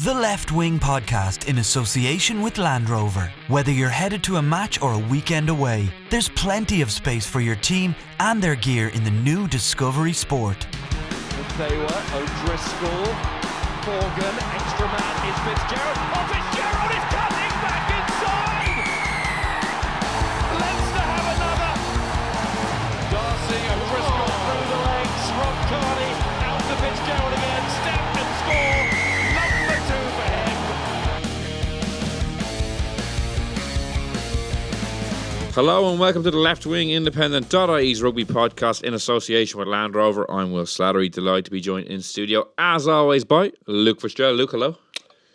The Left Wing Podcast in association with Land Rover. Whether you're headed to a match or a weekend away, there's plenty of space for your team and their gear in the new Discovery Sport. They were O'Driscoll, Morgan, extra man is Fitzgerald. Oh, Fitzgerald is cutting back inside! Leinster have another! Darcy, O'Driscoll through the legs, Rob Carney, out to Fitzgerald again, step and score! Number 2 for him! Hello and welcome to the Left Wing Independent.ie's rugby podcast in association with Land Rover. I'm Will Slattery, delighted to be joined in studio as always by Luke Fitzgerald. Luke, hello.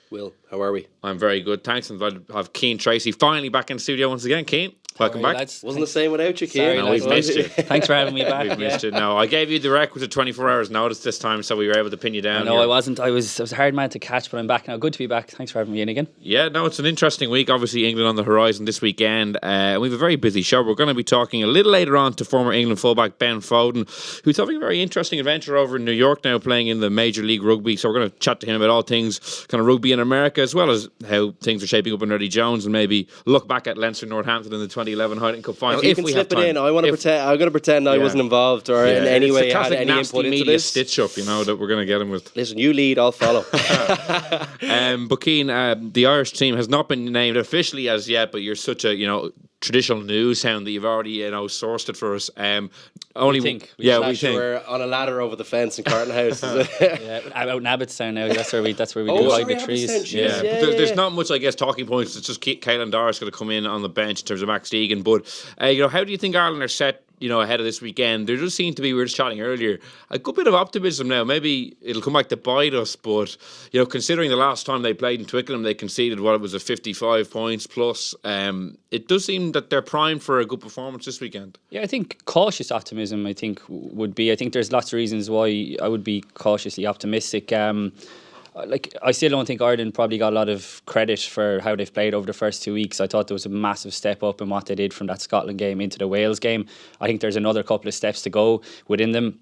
Will, how are we? I'm very good, thanks. And I have Cian Tracey finally back in studio once again. Cian, welcome back. Lads? Wasn't the same without you, Cian. No, we've missed you. Thanks for having me back. We've missed you. No, I gave you the requisite 24 hours notice this time, so we were able to pin you down. No, I wasn't. I was a hard man to catch, but I'm back now. Good to be back. Thanks for having me in again. Yeah, no, it's an interesting week. Obviously, England on the horizon this weekend. We have a very busy show. We're going to be talking a little later on to former England fullback Ben Foden, who's having a very interesting adventure over in New York now, playing in the Major League Rugby. So we're going to chat to him about all things kind of rugby in America, as well as how things are shaping up in Eddie Jones, and maybe look back at Leinster Northampton in the 2011 Heineken Cup final. If you can slip it in, I'm going to pretend I wasn't involved or in any way had any input into this. Stitch up, that we're going to get him with. Listen, you lead, I'll follow. But Cian, the Irish team has not been named officially as yet, but you're such a traditional news hound that you've already sourced it for us. We think we're on a ladder over the fence in Carton House. Is it? Yeah, out in Abbottstown now. That's where we do hide the trees. Yeah. There's not much, I guess, talking points. It's just Caelan Doris going to come in on the bench in terms of Max Deegan. But how do you think Ireland are set? Ahead of this weekend, there does seem to be, we were just chatting earlier, a good bit of optimism now. Maybe it'll come back to bite us, but considering the last time they played in Twickenham, they conceded what it was a 55 points plus. It does seem that they're primed for a good performance this weekend. Yeah, I think cautious optimism. I think there's lots of reasons why I would be cautiously optimistic. I still don't think Ireland probably got a lot of credit for how they've played over the first 2 weeks. I thought there was a massive step up in what they did from that Scotland game into the Wales game. I think there's another couple of steps to go within them.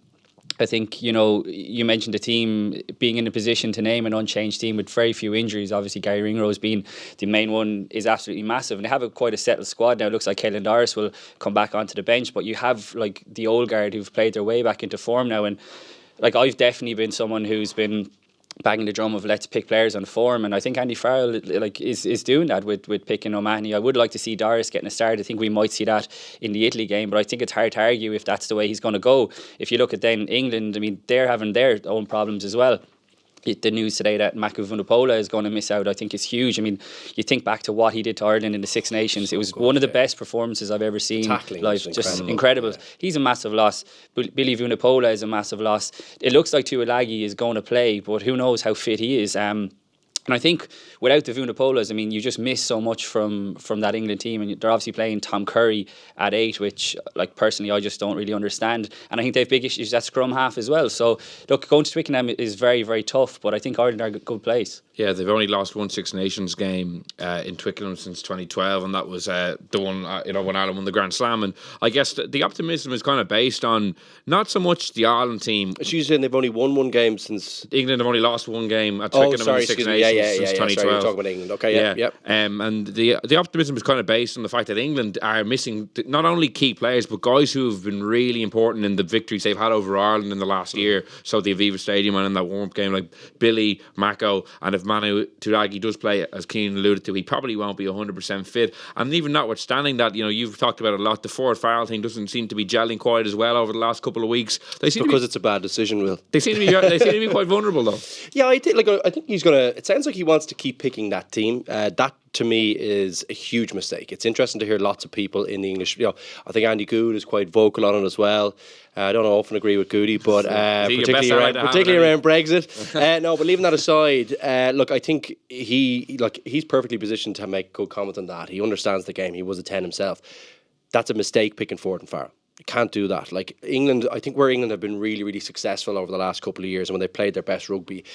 I think, you mentioned the team being in a position to name an unchanged team with very few injuries. Obviously, Gary Ringrose being the main one is absolutely massive. And they have quite a settled squad now. It looks like Caelan Doris will come back onto the bench. But you have the old guard who've played their way back into form now. And I've definitely been someone who's been banging the drum of let's pick players on form, and I think Andy Farrell is doing that with picking O'Mahony. I would like to see Doris getting a start. I think we might see that in the Italy game, but I think it's hard to argue if that's the way he's going to go. If you look at then England, they're having their own problems as well. The news today that Mako Vunipola is going to miss out, I think, is huge. You think back to what he did to Ireland in the Six Nations. It was one of the best performances I've ever seen. Tackling live, just incredible. Yeah. He's a massive loss. Billy Vunipola is a massive loss. It looks like Tuilagi is going to play, but who knows how fit he is. And I think without the Vunipolas, you just miss so much from that England team. And they're obviously playing Tom Curry at 8, which, personally, I just don't really understand. And I think they have big issues at scrum half as well. So, look, going to Twickenham is very, very tough. But I think Ireland are a good place. Yeah, they've only lost one Six Nations game in Twickenham since 2012. And that was the one, when Ireland won the Grand Slam. And I guess the optimism is kind of based on not so much the Ireland team. She's saying they've only won one game since... England have only lost one game at Twickenham in the Six Nations. Since 2012. Sorry, you're talking about England. Okay, yeah. And the optimism is kind of based on the fact that England are missing not only key players, but guys who have been really important in the victories they've had over Ireland in the last year. So the Aviva Stadium and in that warm-up game, like Billy, Mako, and if Manu Tuilagi does play, as Cian alluded to, he probably won't be 100% fit. And even notwithstanding that, you've talked about it a lot, the Ford Farrell thing doesn't seem to be gelling quite as well over the last couple of weeks. It's a bad decision, Will. They seem to be quite vulnerable, though. Yeah, I think he's going to... It sounds like he wants to keep picking that team. That to me is a huge mistake. It's interesting to hear lots of people in the English. I think Andy Good is quite vocal on it as well. I don't often agree with Goody, but particularly around Brexit. No, but leaving that aside, look, I think he's perfectly positioned to make good comment on that. He understands the game. He was a 10 himself. That's a mistake picking Ford and Farrell. Can't do that. Like England, I think where England have been really, really successful over the last couple of years and when they played their best rugby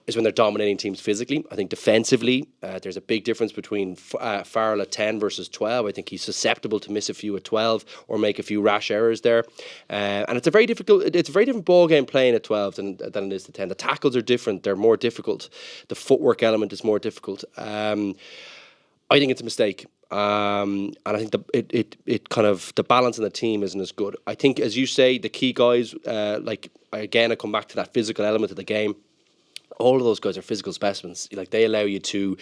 is when they're dominating teams physically. I think defensively, there's a big difference between Farrell at 10 versus 12. I think he's susceptible to miss a few at 12 or make a few rash errors there. And it's a very different ball game playing at 12 than it is to 10. The tackles are different. They're more difficult. The footwork element is more difficult. I think it's a mistake. And I think it kind of the balance in the team isn't as good. I think, as you say, the key guys, like again, I come back to that physical element of the game. All of those guys are physical specimens. Like they allow you to,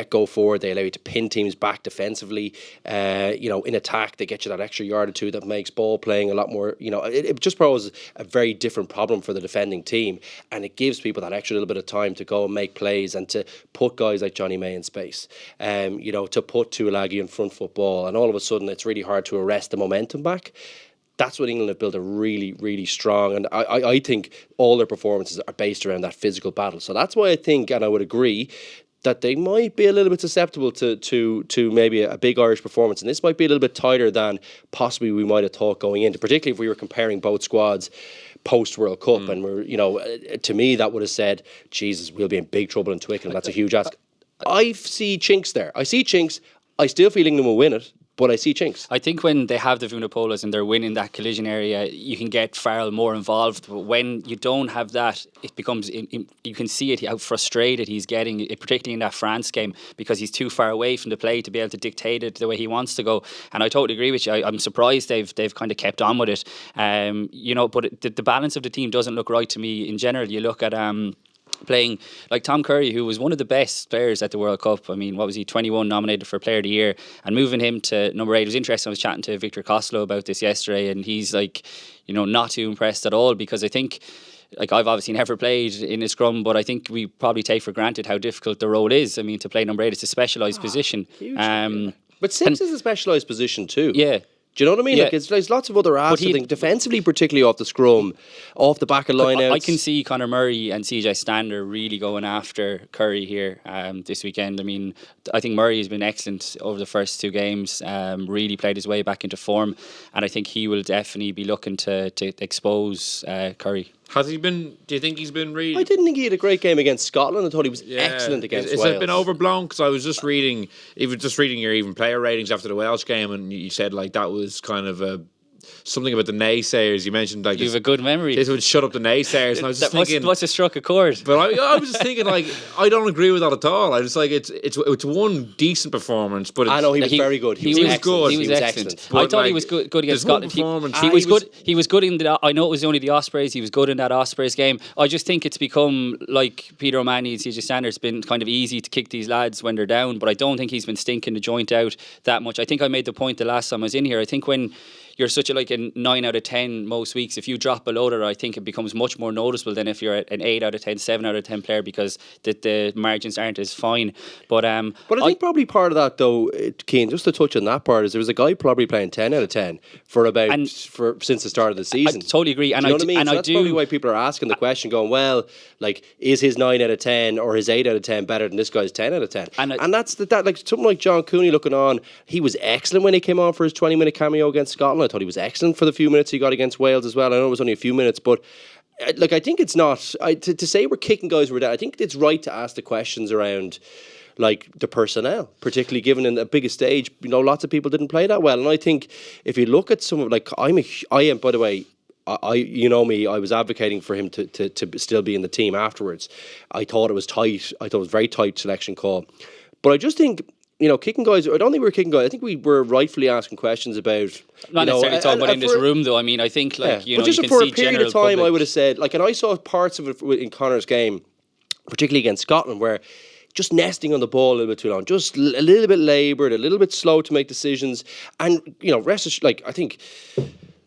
go forward. They allow you to pin teams back defensively. In attack, they get you that extra yard or two that makes ball playing a lot more. It just poses a very different problem for the defending team, and it gives people that extra little bit of time to go and make plays and to put guys like Johnny May in space. To put Tuilagi in front football, and all of a sudden it's really hard to arrest the momentum back. That's what England have built a really, really strong, and I think all their performances are based around that physical battle. So that's why I think, and I would agree, that they might be a little bit susceptible to maybe a big Irish performance. And this might be a little bit tighter than possibly we might have thought going into, particularly if we were comparing both squads post-World Cup. And to me, that would have said, Jesus, we'll be in big trouble in Twickenham. That's a huge ask. I see chinks there. I still feel England will win it, but I see chinks. I think when they have the Vunipolas and they're winning that collision area, you can get Farrell more involved. But when you don't have that, it becomes, you can see it, how frustrated he's getting, particularly in that France game, because he's too far away from the play to be able to dictate it the way he wants to go. And I totally agree with you. I'm surprised they've kind of kept on with it. But the balance of the team doesn't look right to me in general. You look at playing like Tom Curry, who was one of the best players at the World Cup. I mean, what was he, 21, nominated for Player of the Year, and moving him to number 8 was interesting. I was chatting to Victor Costello about this yesterday, and he's like, not too impressed at all, because I think, like, I've obviously never played in a scrum, but I think we probably take for granted how difficult the role is. I mean, to play number 8, it's a specialised position. But 6 is a specialised position too. Yeah. Do you know what I mean? Yeah. Like there's lots of other asks, I think, defensively, particularly off the scrum, off the back of lineouts. I can see Conor Murray and CJ Stander really going after Curry here this weekend. I mean, I think Murray has been excellent over the first 2 games, really played his way back into form, and I think he will definitely be looking to expose Curry. Has he been? Do you think he's been really? I didn't think he had a great game against Scotland. I thought he was excellent against Wales. Has it been overblown? Because I was just reading your even player ratings after the Welsh game, and you said like that was kind of something about the naysayers. You mentioned like you have a good memory. This would shut up the naysayers, and I was just thinking, must have struck a chord. But I was just thinking, like, I don't agree with that at all. I just like it's one decent performance, but I know he was very good. He was good. He was excellent. I thought he was good against Scotland. He was good. He was good in the. I know it was only the Ospreys. He was good in that Ospreys game. I just think it's become like Peter O'Mahony and CJ Stander. It's been kind of easy to kick these lads when they're down, but I don't think he's been stinking the joint out that much. I think I made the point the last time I was in here. I think when you're such a 9 out of 10 most weeks, if you drop below there, I think it becomes much more noticeable than if you're an 8 out of 10, 7 out of 10 player, because the margins aren't as fine. But I think probably part of that though, Cian, just to touch on that part, is there was a guy probably playing 10 out of 10 since the start of the season. I totally agree. And do you know what I mean? And that's probably why people are asking the question, going, well, like, is his 9 out of 10 or his 8 out of 10 better than this guy's 10 out of 10? And that's that. Like something like John Cooney looking on, he was excellent when he came on for his 20-minute cameo against Scotland. I thought he was excellent for the few minutes he got against Wales as well. I know it was only a few minutes, but like I think it's not to say we're kicking guys who were down. I think it's right to ask the questions around like the personnel, particularly given in the biggest stage. Lots of people didn't play that well, and I think if you look at some of I am by the way. I was advocating for him to still be in the team afterwards. I thought it was tight. I thought it was a very tight selection call, but I just think. Kicking guys, I don't think we were kicking guys. I think we were rightfully asking questions about... Not necessarily talking about in this room, though. I mean, I think, but just you can for a period of time, I would have said... and I saw parts of it in Conor's game, particularly against Scotland, where just nesting on the ball a little bit too long, just a little bit laboured, a little bit slow to make decisions. And, rest assured, I think...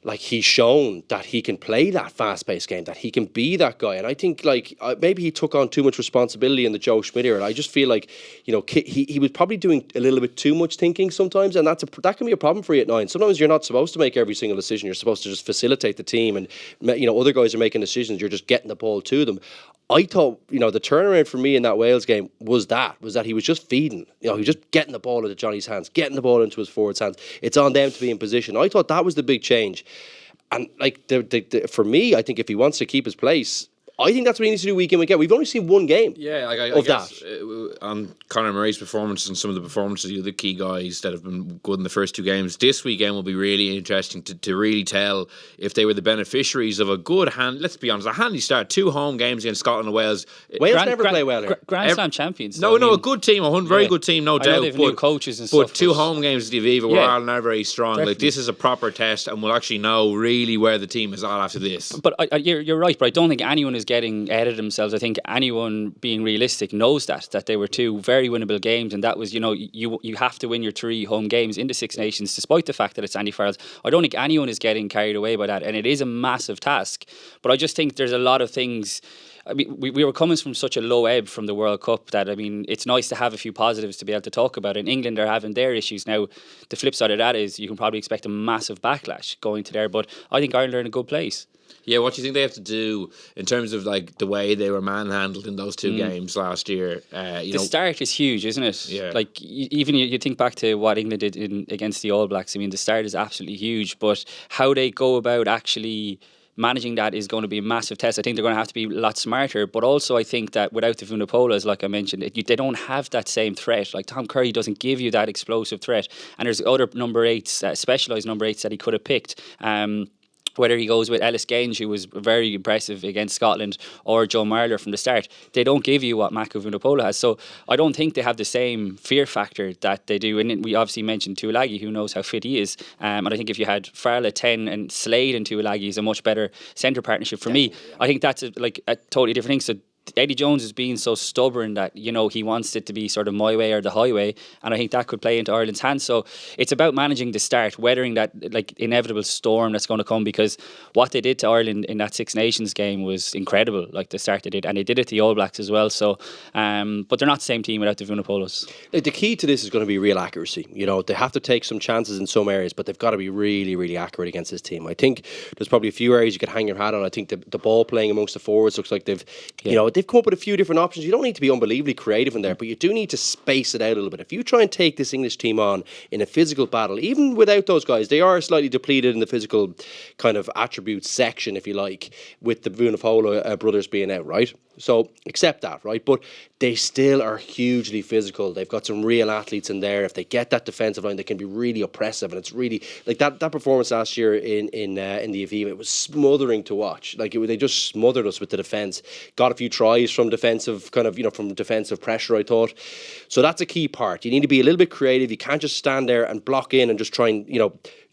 like, he's shown that he can play that fast-paced game, that he can be that guy. And I think, like, maybe he took on too much responsibility in the Joe Schmidt era. And I just feel like, you know, he was probably doing a little bit too much thinking sometimes, and that can be a problem for you at 9. Sometimes you're not supposed to make every single decision. You're supposed to just facilitate the team, and, you know, other guys are making decisions. You're just getting the ball to them. I thought, you know, the turnaround for me in that Wales game was that he was just feeding. You know, he was just getting the ball into Johnny's hands, getting the ball into his forwards' hands. It's on them to be in position. I thought that was the big change. And, like, for me, I think if he wants to keep his place, I think that's what he needs to do week in, week out. We've only seen one game I guess, on Conor Murray's performance and some of the performances of the other key guys that have been good in the first 2 games. This weekend will be really interesting to really tell if they were the beneficiaries of a good let's be honest, a handy start. 2 home games against Scotland and Wales. Wales never play well here. Grand Slam champions. No, a good team, a very good team, no doubt. I know they've new coaches and stuff. But 2 home games at the Aviva where Ireland are very strong. Definitely. Like, this is a proper test, and we'll actually know really where the team is at after this. But you're right, but I don't think anyone is getting ahead of themselves. I think anyone being realistic knows that they were 2 very winnable games, and that was, you know, you have to win your 3 home games in the Six Nations, despite the fact that it's Andy Farrell's. I don't think anyone is getting carried away by that, and it is a massive task. But I just think there's a lot of things. I mean, we were coming from such a low ebb from the World Cup that, I mean, it's nice to have a few positives to be able to talk about. And England are having their issues now. The flip side of that is you can probably expect a massive backlash going to there. But I think Ireland are in a good place. Yeah, what do you think they have to do in terms of, like, the way they were manhandled in those 2 games last year? The start is huge, isn't it? Yeah. Like, even you think back to what England did against the All Blacks. I mean, the start is absolutely huge, but how they go about actually managing that is going to be a massive test. I think they're going to have to be a lot smarter, but also I think that without the Vunipolas, like I mentioned, they don't have that same threat. Like, Tom Curry doesn't give you that explosive threat, and there's other number 8s, specialised number 8s that he could have picked. Whether he goes with Ellis Genge, who was very impressive against Scotland, or Joe Marler from the start, they don't give you what Mako Vunipola has. So I don't think they have the same fear factor that they do. And we obviously mentioned Tuilagi, who knows how fit he is. And I think if you had Farrell at 10 and Slade and Tuilagi is a much better centre partnership for me. I think that's a totally different thing. So Eddie Jones is being so stubborn that, you know, he wants it to be sort of my way or the highway, and I think that could play into Ireland's hands. So it's about managing the start, weathering that, like, inevitable storm that's going to come, because what they did to Ireland in that Six Nations game was incredible, like the start they did, and they did it to the All Blacks as well. So but they're not the same team without the Vunipolas. Like, the key to this is going to be real accuracy. You know, they have to take some chances in some areas, but they've got to be really, really accurate against this team. I think there's probably a few areas you could hang your hat on. I think the ball playing amongst the forwards looks like they've come up with a few different options. You don't need to be unbelievably creative in there, but you do need to space it out a little bit. If you try and take this English team on in a physical battle, even without those guys, they are slightly depleted in the physical kind of attributes section, if you like, with the Vunipola brothers being out, right? So accept that, right? But they still are hugely physical. They've got some real athletes in there. If they get that defensive line, they can be really oppressive, and it's really like that performance last year in the Aviva. It was smothering to watch. Like, they just smothered us with the defense. Got a few tries from defensive pressure, I thought. So that's a key part. You need to be a little bit creative. You can't just stand there and block in and just try and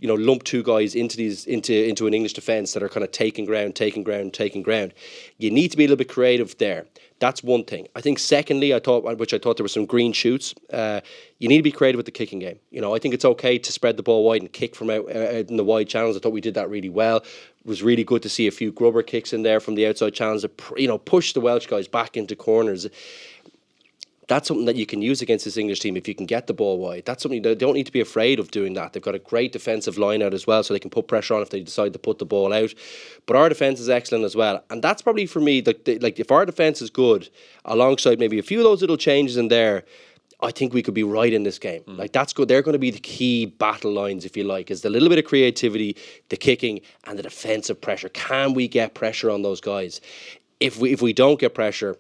lump 2 guys into an English defence that are kind of taking ground. You need to be a little bit creative there. That's one thing. I think secondly, I thought there were some green shoots. You need to be creative with the kicking game. You know, I think it's okay to spread the ball wide and kick from out in the wide channels. I thought we did that really well. It was really good to see a few grubber kicks in there from the outside channels that, push the Welsh guys back into corners. That's something that you can use against this English team if you can get the ball wide. That's something they don't need to be afraid of doing that. They've got a great defensive line out as well, so they can put pressure on if they decide to put the ball out. But our defence is excellent as well. And that's probably for me, like if our defence is good, alongside maybe a few of those little changes in there, I think we could be right in this game. Like, that's good. They're going to be the key battle lines, if you like, is the little bit of creativity, the kicking, and the defensive pressure. Can we get pressure on those guys? If we don't get pressure,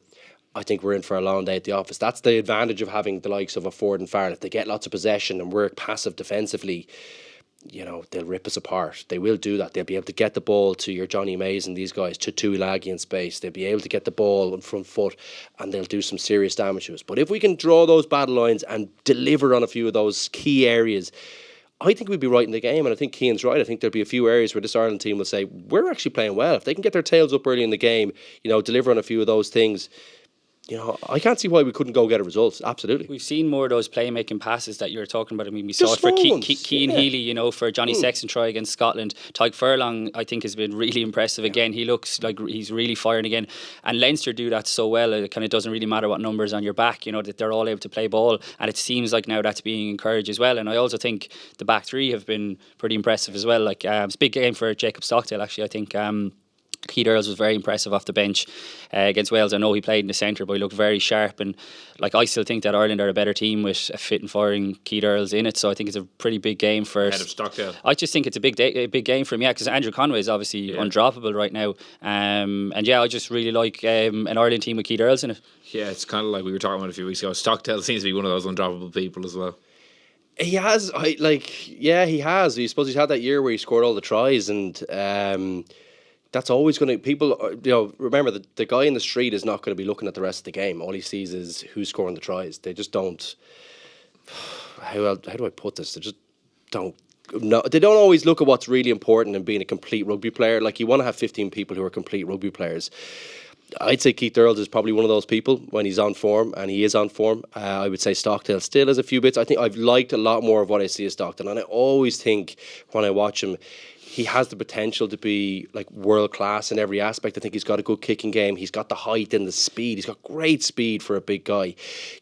I think we're in for a long day at the office. That's the advantage of having the likes of a Ford and Farrell. If they get lots of possession and we're passive defensively, they'll rip us apart. They will do that. They'll be able to get the ball to your Johnny Mays and these guys, to Tuilagi in space. They'll be able to get the ball on front foot, and they'll do some serious damage to us. But if we can draw those battle lines and deliver on a few of those key areas, I think we'd be right in the game. And I think Cian's right. I think there'll be a few areas where this Ireland team will say, we're actually playing well. If they can get their tails up early in the game, deliver on a few of those things, I can't see why we couldn't go get a result. Absolutely. We've seen more of those playmaking passes that you were talking about. I mean, we Just saw it for small ones. Cian Healy, for Johnny Sexton try against Scotland. Tyke Furlong, I think, has been really impressive again. He looks like he's really firing again. And Leinster do that so well. It kind of doesn't really matter what numbers on your back, that they're all able to play ball. And it seems like now that's being encouraged as well. And I also think the back three have been pretty impressive as well. Like, it's a big game for Jacob Stockdale, actually, I think. Keith Earls was very impressive off the bench against Wales. I know he played in the centre, but he looked very sharp. And I still think that Ireland are a better team with a fit and firing Keith Earls in it. So I think it's a pretty big game for. Ahead of Stockdale. I just think it's a big game for him. Yeah, because Andrew Conway is obviously undroppable right now. And I just really like an Ireland team with Keith Earls in it. Yeah, it's kind of like we were talking about a few weeks ago. Stockdale seems to be one of those undroppable people as well. He has. He has. I suppose he's had that year where he scored all the tries, and. That's always going to... People, remember, the guy in the street is not going to be looking at the rest of the game. All he sees is who's scoring the tries. They just don't... How do I put this? They just don't... No, they don't always look at what's really important in being a complete rugby player. Like, you want to have 15 people who are complete rugby players. I'd say Keith Earls is probably one of those people when he's on form, and he is on form. I would say Stockdale still has a few bits. I think I've liked a lot more of what I see of Stockdale, and I always think when I watch him, he has the potential to be like world class in every aspect. I think he's got a good kicking game. He's got the height and the speed. He's got great speed for a big guy.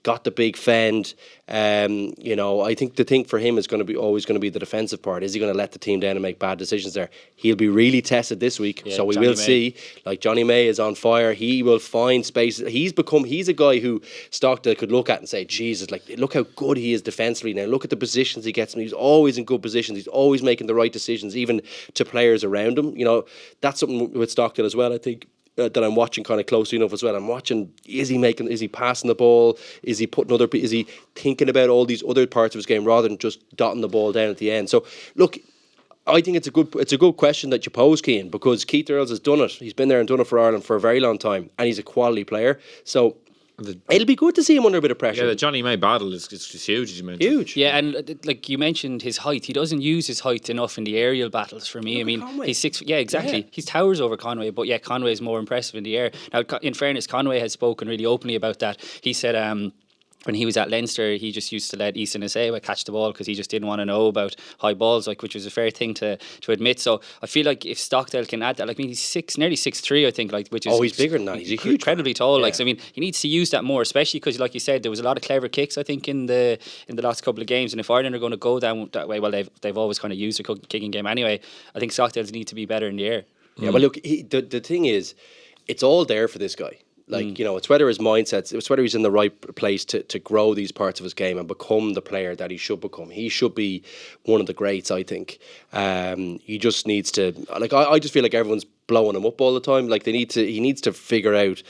Got the big fend. I think the thing for him is always going to be the defensive part. Is he going to let the team down and make bad decisions there? He'll be really tested this week, so we will see. Like, Johnny May is on fire. He will find spaces. He's a guy who Stockdale could look at and say, Jesus, like, look how good he is defensively now. Look at the positions he gets in. He's always in good positions. He's always making the right decisions, even to players around him. That's something with Stockdale as well, I think. That I'm watching kind of closely enough as well. I'm watching, is he passing the ball? Is he thinking about all these other parts of his game rather than just dotting the ball down at the end? So, look, I think it's a good question that you pose, Cian, because Keith Earls has done it. He's been there and done it for Ireland for a very long time, and he's a quality player. So it'll be good to see him under a bit of pressure. Yeah, the Johnny May battle is huge, as you mentioned. Huge. Yeah, and like you mentioned, his height. He doesn't use his height enough in the aerial battles for me. Conway. He's 6. Yeah, exactly. Yeah. He towers over Conway, but Conway is more impressive in the air. Now, in fairness, Conway has spoken really openly about that. He said, when he was at Leinster, he just used to let Easton Esewa catch the ball because he just didn't want to know about high balls, which was a fair thing to admit. So I feel like if Stockdale can add that, he's nearly 6'3", I think, which is he's bigger than that. He's a huge incredibly tall. Yeah. So he needs to use that more, especially because, like you said, there was a lot of clever kicks, I think, in the last couple of games. And if Ireland are going to go down that way, well, they've always kind of used the kicking game anyway. I think Stockdale's need to be better in the air. Yeah, but look, the thing is, it's all there for this guy. It's whether his mindset, it's whether he's in the right place to grow these parts of his game and become the player that he should become. He should be one of the greats, I think. He just needs to, I just feel like everyone's blowing him up all the time. He needs to figure out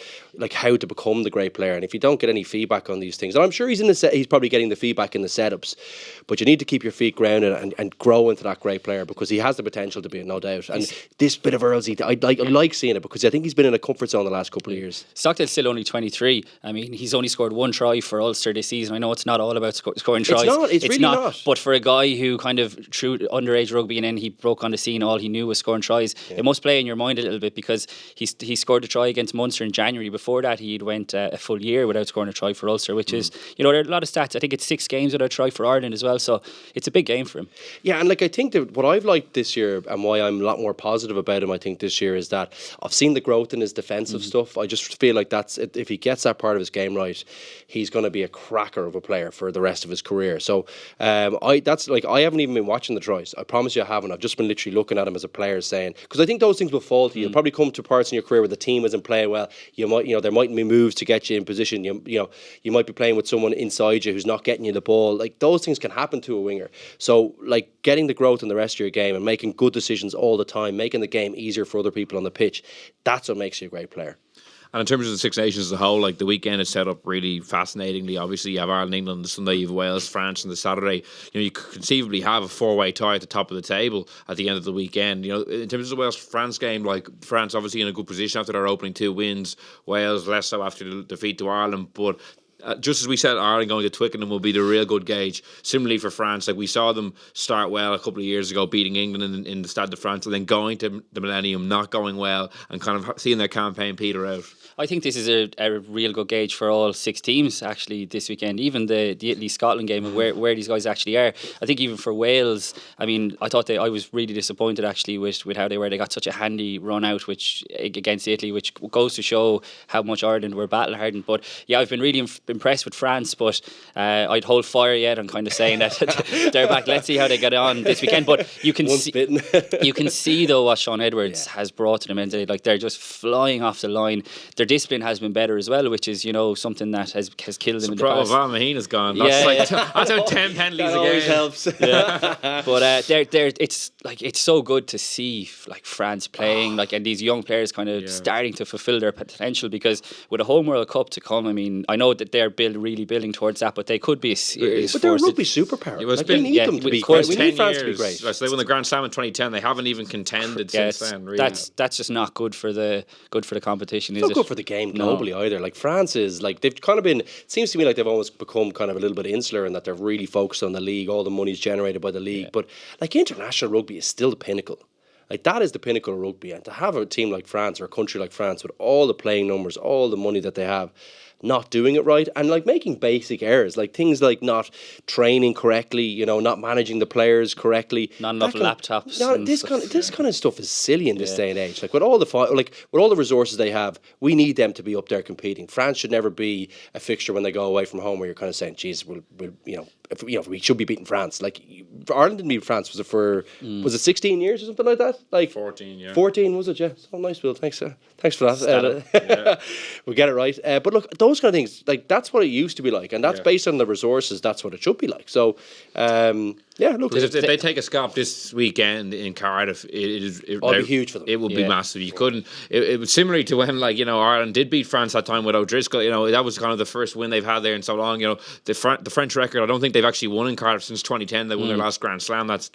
how to become the great player. And if you don't get any feedback on these things, and I'm sure he's probably getting the feedback in the setups, but you need to keep your feet grounded and grow into that great player because he has the potential to be it, no doubt. And this bit of Earls, I like seeing it because I think he's been in a comfort zone the last couple of years. Stockdale's still only 23. I mean, he's only scored 1 try for Ulster this season. I know it's not all about scoring tries. It's really not. But for a guy who kind of through underage rugby and then he broke on the scene, all he knew was scoring tries. It must play in your mind a little bit because he scored a try against Munster in January. Before that, he'd went a full year without scoring a try for Ulster, which is, there are a lot of stats. I think it's 6 games without a try for Ireland as well. So it's a big game for him. Yeah, and I think that what I've liked this year and why I'm a lot more positive about him, I think this year, is that I've seen the growth in his defensive stuff. I just feel like if he gets that part of his game right, he's going to be a cracker of a player for the rest of his career. So I haven't even been watching the tries. I promise you I haven't. I've just been literally looking at him as a player, saying, because I think those things will fall to you. You'll probably come to parts in your career where the team isn't playing well. You might, there mightn't be moves to get you in position. You might be playing with someone inside you who's not getting you the ball. Those things can happen to a winger. So getting the growth in the rest of your game and making good decisions all the time, making the game easier for other people on the pitch, that's what makes you a great player. And in terms of the Six Nations as a whole, the weekend is set up really fascinatingly. Obviously, you have Ireland, England on the Sunday, you have Wales, France on the Saturday. You could conceivably have a 4-way tie at the top of the table at the end of the weekend. In terms of the Wales-France game, France obviously in a good position after their opening 2 wins. Wales less so after the defeat to Ireland, but just as we said, Ireland going to Twickenham will be the real good gauge. Similarly for France, we saw them start well a couple of years ago, beating England in the Stade de France, and then going to the Millennium, not going well, and kind of seeing their campaign peter out. I think this is a real good gauge for all 6 teams actually this weekend. Even the Italy-Scotland game and where these guys actually are. I think even for Wales, I mean, I was really disappointed actually with how they were. They got such a handy run out against Italy, which goes to show how much Ireland were battle hardened. But yeah, I've been really impressed with France, but I'd hold fire yet on kind of saying that they're back. Let's see how they get on this weekend. But you can see though what Sean Edwards has brought to them, and they're just flying off the line. Their discipline has been better as well, which is something that has killed them in the past. Mahina's gone. That's that's how 10 penalties that always helps. But it's so good to see France playing and these young players kind of starting to fulfil their potential, because with a home World Cup to come, I mean, I know that they're really building towards that, but they could be a serious But they're a rugby superpower. We need them to be great. We need France to be great. So they won the Grand Slam in 2010. They haven't even contended since then. Really, that's just not good for the competition. It's not good for the game globally either. Like France is they've kind of been. It seems to me like they've almost become kind of a little bit insular in that they're really focused on the league. All the money's generated by the league, but international rugby is still the pinnacle. That is the pinnacle of rugby, and to have a team like France or a country like France with all the playing numbers, all the money that they have, not doing it right, and making basic errors, things like not training correctly, not managing the players correctly, not enough laptops. No, this kind of stuff is silly in this day and age. With all the resources they have, we need them to be up there competing. France should never be a fixture when they go away from home where you're kind of saying, "Geez, we should be beating France." Ireland didn't beat France. Was it 16 years or something like that? 14, yeah. 14 was it? Yeah. Oh, nice, Will. Thanks for that. We'll get it right. But look, those kind of things, that's what it used to be like, and that's based on the resources. That's what it should be like. So, look, if they take a scalp this weekend in Cardiff, it'd be huge for them. It would be massive. You couldn't. It was similarly to when Ireland did beat France that time with O'Driscoll. That was kind of the first win they've had there in so long. The French record, I don't think they've actually won in Cardiff since 2010. They won their last Grand Slam. That's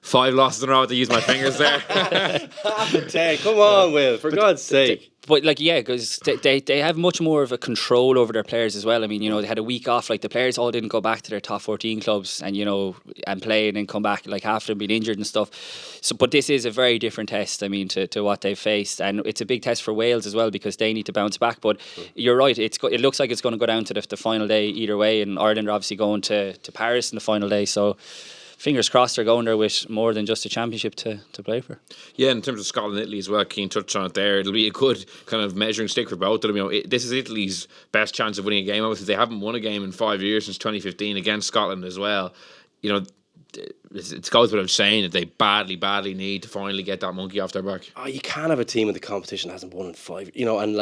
5 losses in a row. To use my fingers there. 10. Come on, Will. For God's sake. But because they have much more of a control over their players as well. I mean, they had a week off. The players all didn't go back to their top 14 clubs and and play and then come back after being injured and stuff. So, but this is a very different test. I mean, to what they've faced, and it's a big test for Wales as well because they need to bounce back. But you're right. It looks like it's going to go down to the final day either way, and Ireland are obviously going to Paris in the final day. So, fingers crossed they're going there with more than just a championship to play for. Yeah, in terms of Scotland and Italy as well, Cian touched on it there. It'll be a good kind of measuring stick for both of them. This is Italy's best chance of winning a game. Obviously, they haven't won a game in 5 years since 2015 against Scotland as well. It goes without saying that they badly need to finally get that monkey off their back. Oh, you can't have a team in the competition that hasn't won in 5. And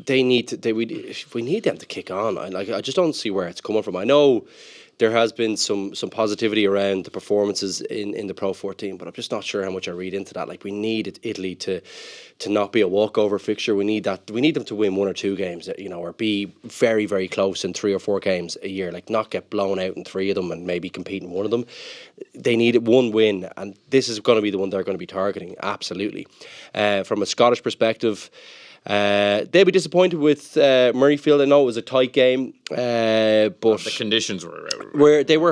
they need to. We need them to kick on. I just don't see where it's coming from. I know there has been some positivity around the performances in the Pro 14, but I'm just not sure how much I read into that. We need Italy to not be a walkover fixture. We need them to win 1 or 2 games, or be very, very close in 3 or 4 games a year. Not get blown out in 3 of them and maybe compete in 1 of them. They need 1 win, and this is going to be the one they're going to be targeting. Absolutely. From a Scottish perspective, they'll be disappointed with Murrayfield. I know it was a tight game, but the conditions were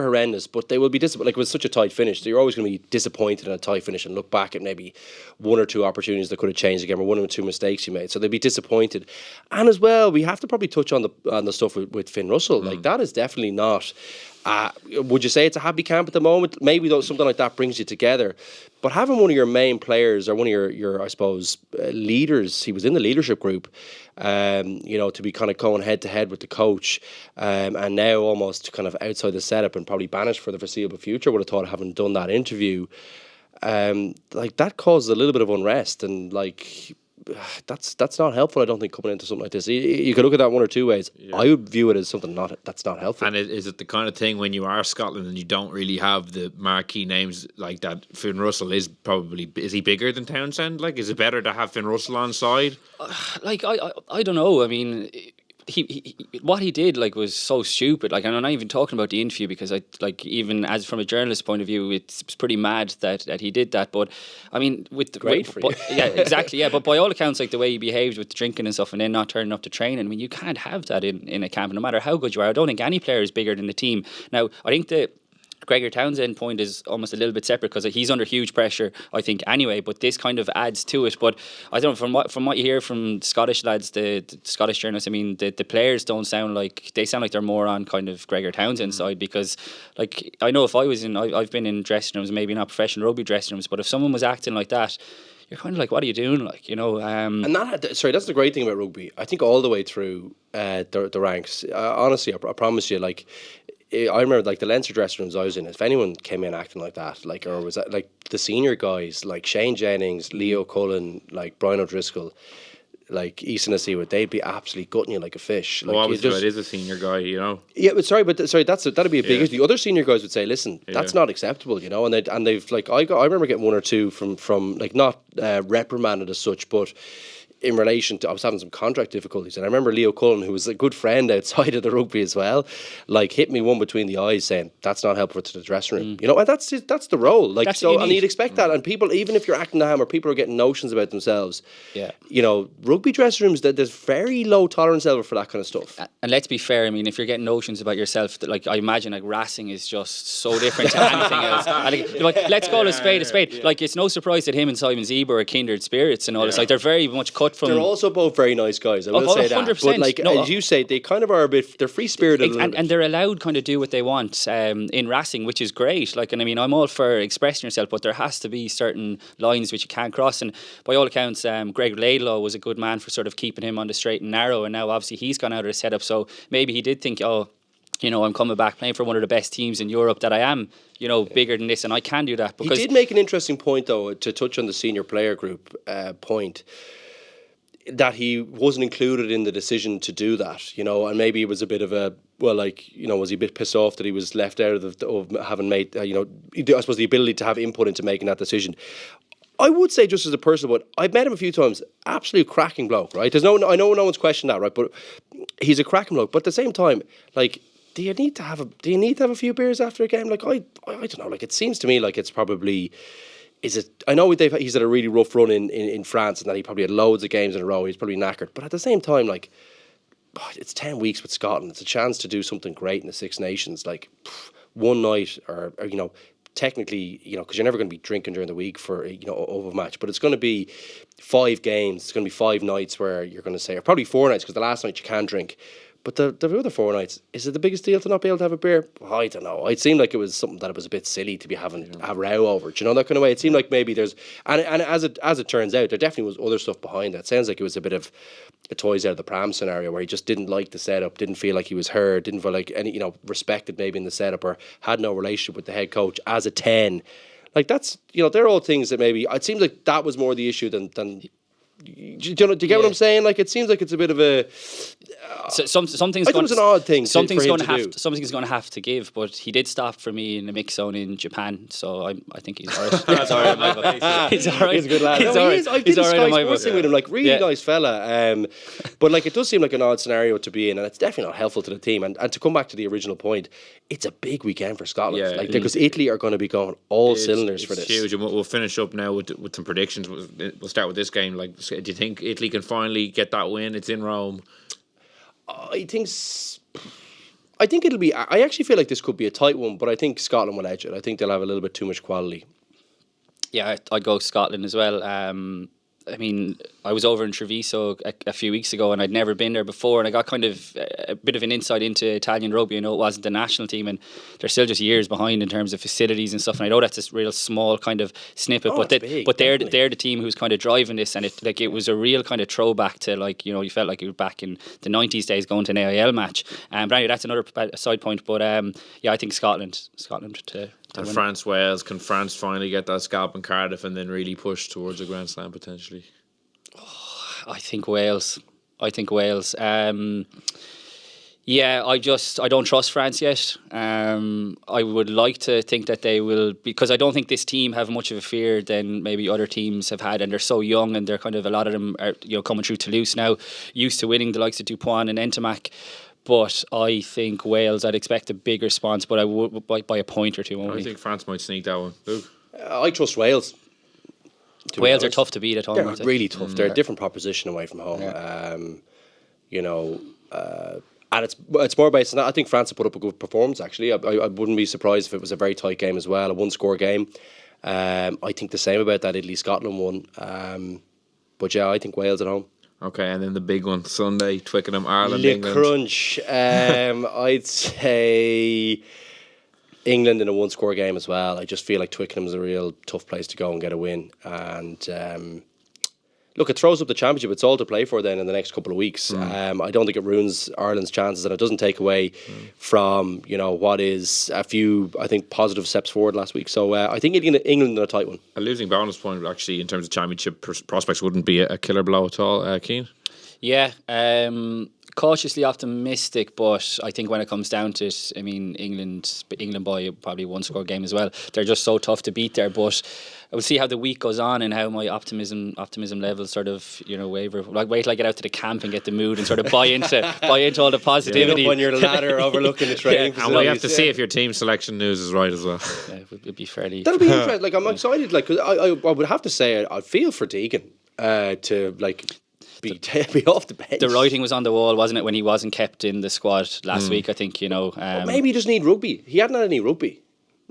horrendous. But they will be disappointed. It was such a tight finish. So you're always going to be disappointed in a tight finish and look back at maybe 1 or 2 opportunities that could have changed the game, or 1 or 2 mistakes you made. So they'll be disappointed. And as well, we have to probably touch on the stuff with Finn Russell. That is definitely not. Would you say it's a happy camp at the moment? Maybe something like that brings you together. But having one of your main players or one of your I suppose, leaders, he was in the leadership group, to be kind of going head to head with the coach, and now almost kind of outside the setup and probably banished for the foreseeable future. Would have thought, having done that interview, that causes a little bit of unrest, and that's not helpful. I don't think, coming into something like this. You could look at that 1 or 2 ways. Yeah. I would view it as something that's not helpful. And is it the kind of thing when you are Scotland and you don't really have the marquee names like that? Finn Russell is he bigger than Townsend? Is it better to have Finn Russell on side? I don't know. I mean, he what he did was so stupid. And I'm not even talking about the interview, because even as from a journalist's point of view, it's pretty mad that he did that. But I mean, with the great for you. Yeah, exactly. Yeah, but by all accounts, the way he behaved with the drinking and stuff, and then not turning up to training. I mean, you can't have that in a camp, no matter how good you are. I don't think any player is bigger than the team. Now, I think Gregor Townsend point is almost a little bit separate because he's under huge pressure, I think, anyway. But this kind of adds to it. But I don't know, from what you hear from Scottish lads, the Scottish journalists, I mean, the players don't sound like they're more on kind of Gregor Townsend's side, because, like, I know if I was I've been in dressing rooms, maybe not professional rugby dressing rooms, but if someone was acting like that, you're kind of like, what are you doing? Like, you know. And that's the great thing about rugby. I think all the way through the ranks. Honestly, I promise you, like. I remember, like, the Leinster dressing rooms I was in, if anyone came in acting like that, like, or was that, like, the senior guys, like Shane Jennings, Leo Cullen, like Brian O'Driscoll, like Easton Asiwa, they'd be absolutely gutting you like a fish. Like, obviously it is a senior guy, you know. Yeah, but that'd be a big issue. The other senior guys would say, listen, that's not acceptable, you know, and they've like, I remember getting one or two from like, not reprimanded as such, but in relation to, I was having some contract difficulties, and I remember Leo Cullen, who was a good friend outside of the rugby as well, like, hit me one between the eyes saying, that's not helpful to the dressing room, you know, and that's the role, like, and you'd expect that, and people, even if you're acting the hammer, people are getting notions about themselves, you know, rugby dressing rooms, there's very low tolerance level for that kind of stuff. And let's be fair, I mean, if you're getting notions about yourself, like, I imagine, like, racing is just so different to anything else, and, like, let's call a spade, like, it's no surprise that him and Simon Zeba are kindred spirits and all this, like, they're very much cut from. They're also both very nice guys, I will say 100%. that. But, like, as you say, they kind of are a bit, they're free-spirited. And they're allowed kind of do what they want in racing, which is great. Like, and I mean, I'm all for expressing yourself, but there has to be certain lines which you can't cross. And by all accounts, Greg Laidlaw was a good man for sort of keeping him on the straight and narrow. And now, obviously, he's gone out of the setup. So maybe he did think, oh, you know, I'm coming back playing for one of the best teams in Europe, that I am, you know, bigger than this, and I can do that. Because he did make an interesting point, though, to touch on the senior player group point, that he wasn't included in the decision to do that, you know, and maybe it was a bit of a, well, like, you know, was he a bit pissed off that he was left out of having made, you know, I suppose the ability to have input into making that decision. I would say, just as a person, but I've met him a few times, absolute cracking bloke, right? I know no one's questioned that, right? But he's a cracking bloke. But at the same time, like, do you need to have a few beers after a game? Like, I don't know. Like, it seems to me like it's probably. I know he's had a really rough run in France, and that he probably had loads of games in a row. He's probably knackered. But at the same time, like, it's 10 weeks with Scotland. It's a chance to do something great in the Six Nations. Like, one night, or you know, technically, you know, because you're never going to be drinking during the week for, you know, over a match. But it's going to be 5 games. It's going to be 5 nights where you're going to say, or probably 4 nights, because the last night you can drink. But the other 4 nights, is it the biggest deal to not be able to have a beer? I don't know. It seemed like it was something that it was a bit silly to be having a row over. Do you know, that kind of way? It seemed like maybe there's, and as it turns out, there definitely was other stuff behind that. It sounds like it was a bit of a toys out of the pram scenario, where he just didn't like the setup, didn't feel like he was heard, didn't feel like any, you know, respected maybe in the setup, or had no relationship with the head coach as a 10. Like, that's, you know, they're all things that maybe, it seems like that was more the issue than do you get what I'm saying? Like, it seems like it's a bit of a. Something's it was an odd thing. Something's going to have to give. But he did stop for me in the mix zone in Japan, so I think he's alright. He's alright in my book. He's alright. He's a good lad. I've been Sky Sports with him. Like, really nice fella. But like, it does seem like an odd scenario to be in, and it's definitely not helpful to the team. And to come back to the original point, it's a big weekend for Scotland. Yeah, like, because Italy are going to be going all cylinders for this. It's huge, and we'll finish up now with some predictions. We'll start with this game. Like, do you think Italy can finally get that win? It's in Rome. I think it'll be. I actually feel like this could be a tight one, but I think Scotland will edge it. I think they'll have a little bit too much quality. Yeah, I'd go Scotland as well. I mean, I was over in Treviso a few weeks ago, and I'd never been there before, and I got kind of a bit of an insight into Italian rugby. I know it wasn't the national team, and they're still just years behind in terms of facilities and stuff. And I know that's a real small kind of snippet, but they're the team who's kind of driving this, and it was a real kind of throwback to, like, you know, you felt like you were back in the 90s days going to an AIL match. But anyway, that's another side point. But yeah, I think Scotland to. And France, Wales, can France finally get that scalp in Cardiff and then really push towards a Grand Slam potentially? I think Wales. Yeah, I don't trust France yet. I would like to think that they will, because I don't think this team have much of a fear than maybe other teams have had, and they're so young, and they're kind of, a lot of them are, you know, coming through Toulouse now, used to winning, the likes of Dupont and Ntamak. But I think Wales, I'd expect a big response, but I would by a point or two only. I think France might sneak that one. Luke? I trust Wales. Wales are tough to beat at home. They're really tough. They're a different proposition away from home. Yeah. You know, And it's more based on that. I think France have put up a good performance, actually. I wouldn't be surprised if it was a very tight game as well, a one-score game. I think the same about that Italy-Scotland one. But yeah, I think Wales at home. Okay, and then the big one, Sunday, Twickenham, Ireland, Le England. Crunch. I'd say England in a one-score game as well. I just feel like Twickenham's a real tough place to go and get a win. And look, it throws up the championship. It's all to play for then in the next couple of weeks. I don't think it ruins Ireland's chances, and it doesn't take away from what is a few, I think, positive steps forward last week. So I think England in a tight one. A losing bonus point, actually, in terms of championship prospects, wouldn't be a killer blow at all. Cian? Yeah, cautiously optimistic, but I think when it comes down to it, I mean, England by probably one-score game as well. They're just so tough to beat there, but I will see how the week goes on and how my optimism levels sort of waver. Like, wait till I get out to the camp and get the mood and sort of buy into all the positivity. Up on your ladder overlooking the training and we have to see if your team selection news is right as well. Yeah, it would be fairly. That'll be interesting. Like, I'm excited. Like, 'cause I would have to say I feel for Deegan to be off the bench. The writing was on the wall, wasn't it, when he wasn't kept in the squad last week? I think maybe he doesn't need rugby. He hadn't had any rugby,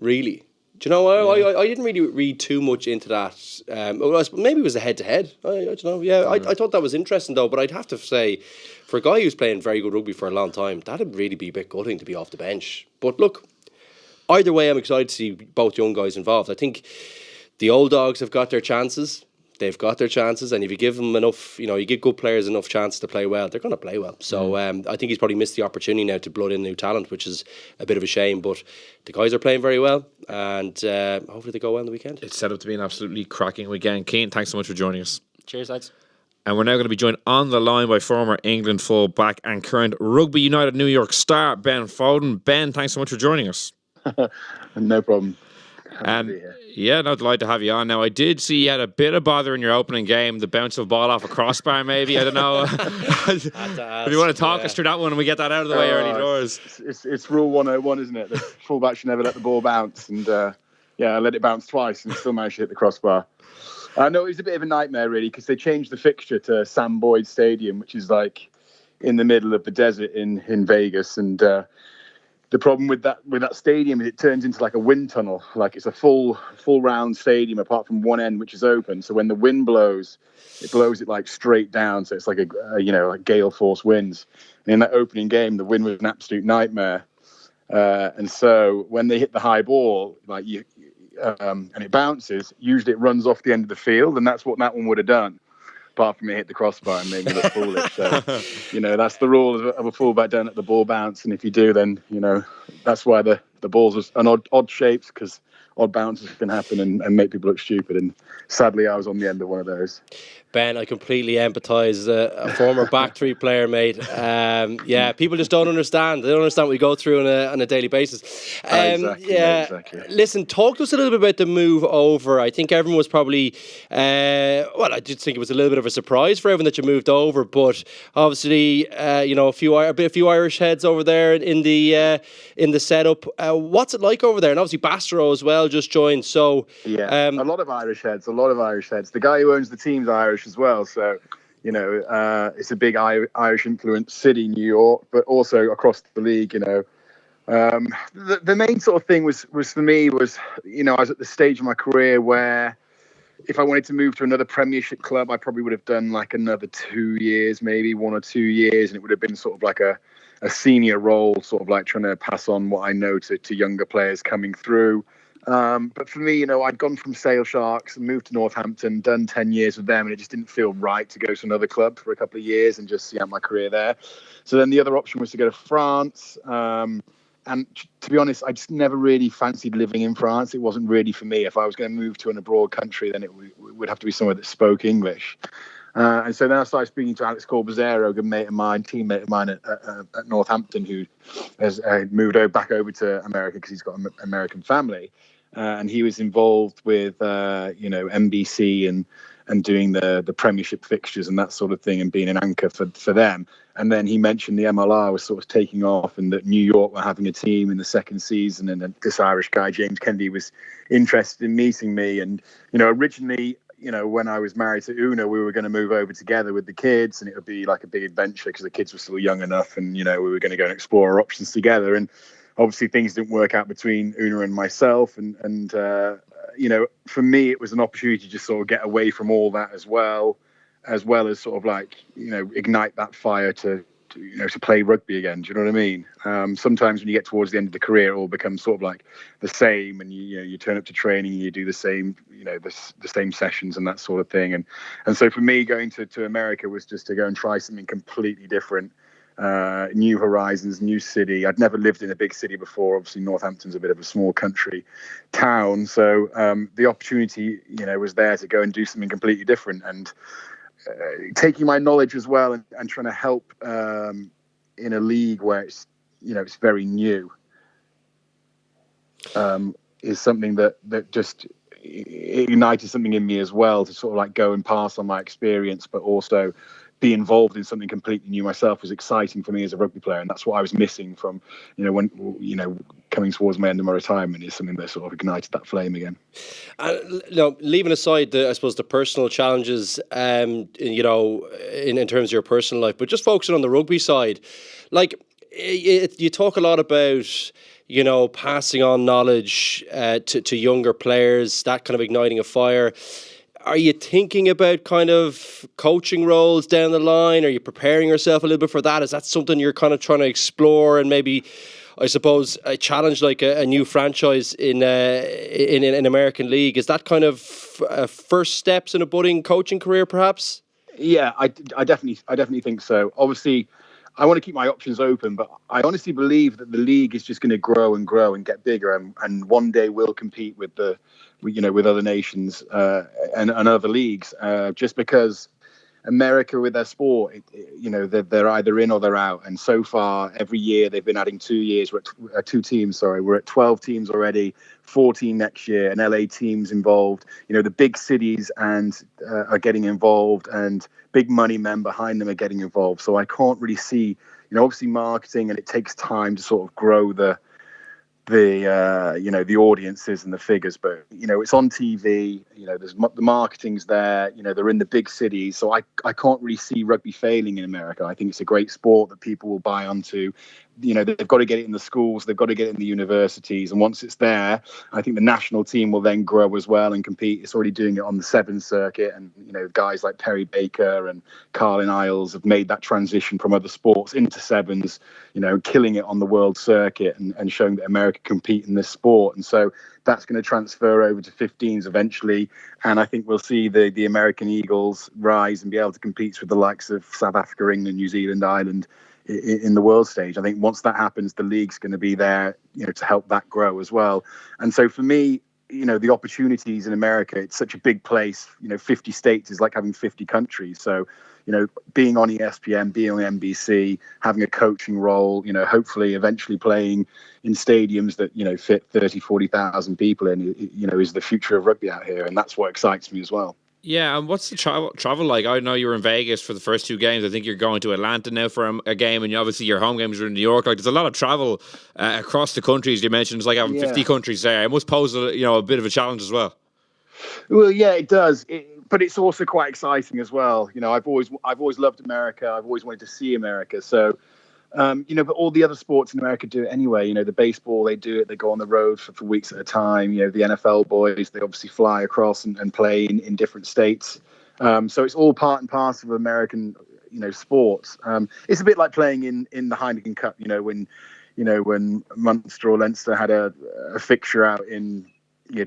really. Do you know? I didn't really read too much into that. Maybe it was a head-to-head. I don't know. Yeah, I thought that was interesting though. But I'd have to say, for a guy who's playing very good rugby for a long time, that'd really be a bit gutting to be off the bench. But look, either way, I'm excited to see both young guys involved. I think the old dogs have got their chances. They've got their chances, and if you give them enough, you give good players enough chances to play well, they're going to play well. So I think he's probably missed the opportunity now to blood in new talent, which is a bit of a shame. But the guys are playing very well, and hopefully they go well on the weekend. It's set up to be an absolutely cracking weekend. Cian, thanks so much for joining us. Cheers, lads. And we're now going to be joined on the line by former England full-back and current Rugby United New York star, Ben Foden. Ben, thanks so much for joining us. No problem. Delighted to have you on. Now, I did see you had a bit of bother in your opening game, the bounce of a ball off a crossbar, maybe. I don't know. If you want to talk us through that one and we get that out of the way early doors. It's rule 101, isn't it? The fullback should never let the ball bounce. And I let it bounce twice and still managed to hit the crossbar. No, it was a bit of a nightmare, really, because they changed the fixture to Sam Boyd Stadium, which is like in the middle of the desert in Vegas. And the problem with that stadium is it turns into like a wind tunnel. Like, it's a full round stadium apart from one end, which is open. So when the wind blows, it blows it like straight down. So it's like like gale force winds. And in that opening game, the wind was an absolute nightmare. And so when they hit the high ball, and it bounces, usually it runs off the end of the field, and that's what that one would have done. Apart from it hit the crossbar and made me look foolish. So, that's the rule of a fullback, don't let the ball bounce. And if you do, then, that's why the balls are an odd shapes, because odd bounces can happen and make people look stupid. And sadly, I was on the end of one of those. Ben, I completely empathise. A former back three player, mate. People just don't understand. They don't understand what we go through on a daily basis. Exactly. Listen, talk to us a little bit about the move over. I think everyone was probably, I did think it was a little bit of a surprise for everyone that you moved over. But obviously, a few Irish heads over there in the setup. What's it like over there? And obviously, Bastero as well just joined. So a lot of Irish heads. The guy who owns the team's Irish as well, so it's a big Irish influenced city, New York, but also across the league. The main sort of thing was for me was I was at the stage of my career where if I wanted to move to another Premiership club, I probably would have done like another 2 years, maybe 1 or 2 years, and it would have been sort of like a senior role, sort of like trying to pass on what I know to younger players coming through. But for me, I'd gone from Sale Sharks and moved to Northampton, done 10 years with them, and it just didn't feel right to go to another club for a couple of years and just see out my career there. So then the other option was to go to France. And to be honest, I just never really fancied living in France. It wasn't really for me. If I was going to move to an abroad country, then it would have to be somewhere that spoke English. And so then I started speaking to Alex Corbizero, a good teammate of mine at Northampton, who has moved back over to America because he's got an American family. And he was involved with, NBC and doing the Premiership fixtures and that sort of thing and being an anchor for them. And then he mentioned the MLR was sort of taking off and that New York were having a team in the second season. And this Irish guy, James Kennedy, was interested in meeting me. And, originally, when I was married to Una, we were going to move over together with the kids, and it would be like a big adventure because the kids were still young enough, and we were going to go and explore our options together. And obviously things didn't work out between Una and myself, and for me it was an opportunity to just sort of get away from all that as well as sort of like ignite that fire to play rugby again. Do you know what I mean? Sometimes when you get towards the end of the career, it all becomes sort of like the same, and you turn up to training and you do the same, the same sessions and that sort of thing. And so for me, going to America was just to go and try something completely different, new horizons, new city. I'd never lived in a big city before. Obviously, Northampton's a bit of a small country town, so the opportunity, was there to go and do something completely different. And taking my knowledge as well and trying to help in a league where it's it's very new is something that just ignited something in me as well, to sort of like go and pass on my experience, but also be involved in something completely new myself was exciting for me as a rugby player. And that's what I was missing from when coming towards my end of my retirement, is something that sort of ignited that flame again. Leaving aside I suppose the personal challenges in terms of your personal life, but just focusing on the rugby side, like you talk a lot about passing on knowledge to younger players, that kind of igniting a fire. Are you thinking about kind of coaching roles down the line? Are you preparing yourself a little bit for that? Is that something you're kind of trying to explore, and maybe, I suppose, a challenge like a new franchise in an American league? Is that kind of first steps in a budding coaching career, perhaps? Yeah, I definitely think so. Obviously, I want to keep my options open, but I honestly believe that the league is just going to grow and grow and get bigger, and one day will compete with with other nations and other leagues, just because America with their sport, they're either in or they're out. And so far, every year they've been adding 2 years. We're at 2 teams. Sorry, we're at 12 teams already. 14 next year, and LA teams involved. The big cities are getting involved, and big money men behind them are getting involved. So I can't really see, obviously marketing, and it takes time to sort of grow the audiences and the figures, but it's on TV. There's the marketing's there. They're in the big cities, so I can't really see rugby failing in America. I think it's a great sport that people will buy onto. They've got to get it in the schools, they've got to get it in the universities, and once it's there, I think the national team will then grow as well and compete. It's already doing it on the Sevens circuit, and guys like Perry Baker and Carlin Isles have made that transition from other sports into Sevens, killing it on the world circuit and showing that America can compete in this sport. And so that's going to transfer over to 15s eventually, and I think we'll see the American Eagles rise and be able to compete with the likes of South Africa, England, New Zealand, Ireland in the world stage. I think once that happens, the league's going to be there, to help that grow as well. And so for me, the opportunities in America, it's such a big place. 50 states is like having 50 countries. So, being on ESPN, being on NBC, having a coaching role, hopefully eventually playing in stadiums that, fit 30, 40,000 people in, is the future of rugby out here. And that's what excites me as well. Yeah, and what's the travel like? I know you were in Vegas for the first 2 games. I think you're going to Atlanta now for a game, and obviously your home games are in New York. Like, there's a lot of travel across the countries. You mentioned it's like having 50 countries there. It must pose a bit of a challenge as well. Well, yeah, it does. But it's also quite exciting as well. I've always loved America. I've always wanted to see America. So. But all the other sports in America do it anyway. The baseball, they do it. They go on the road for weeks at a time. The NFL boys, they obviously fly across and play in different states. So it's all part and parcel of American, sports. It's a bit like playing in the Heineken Cup. When Munster or Leinster had a fixture out in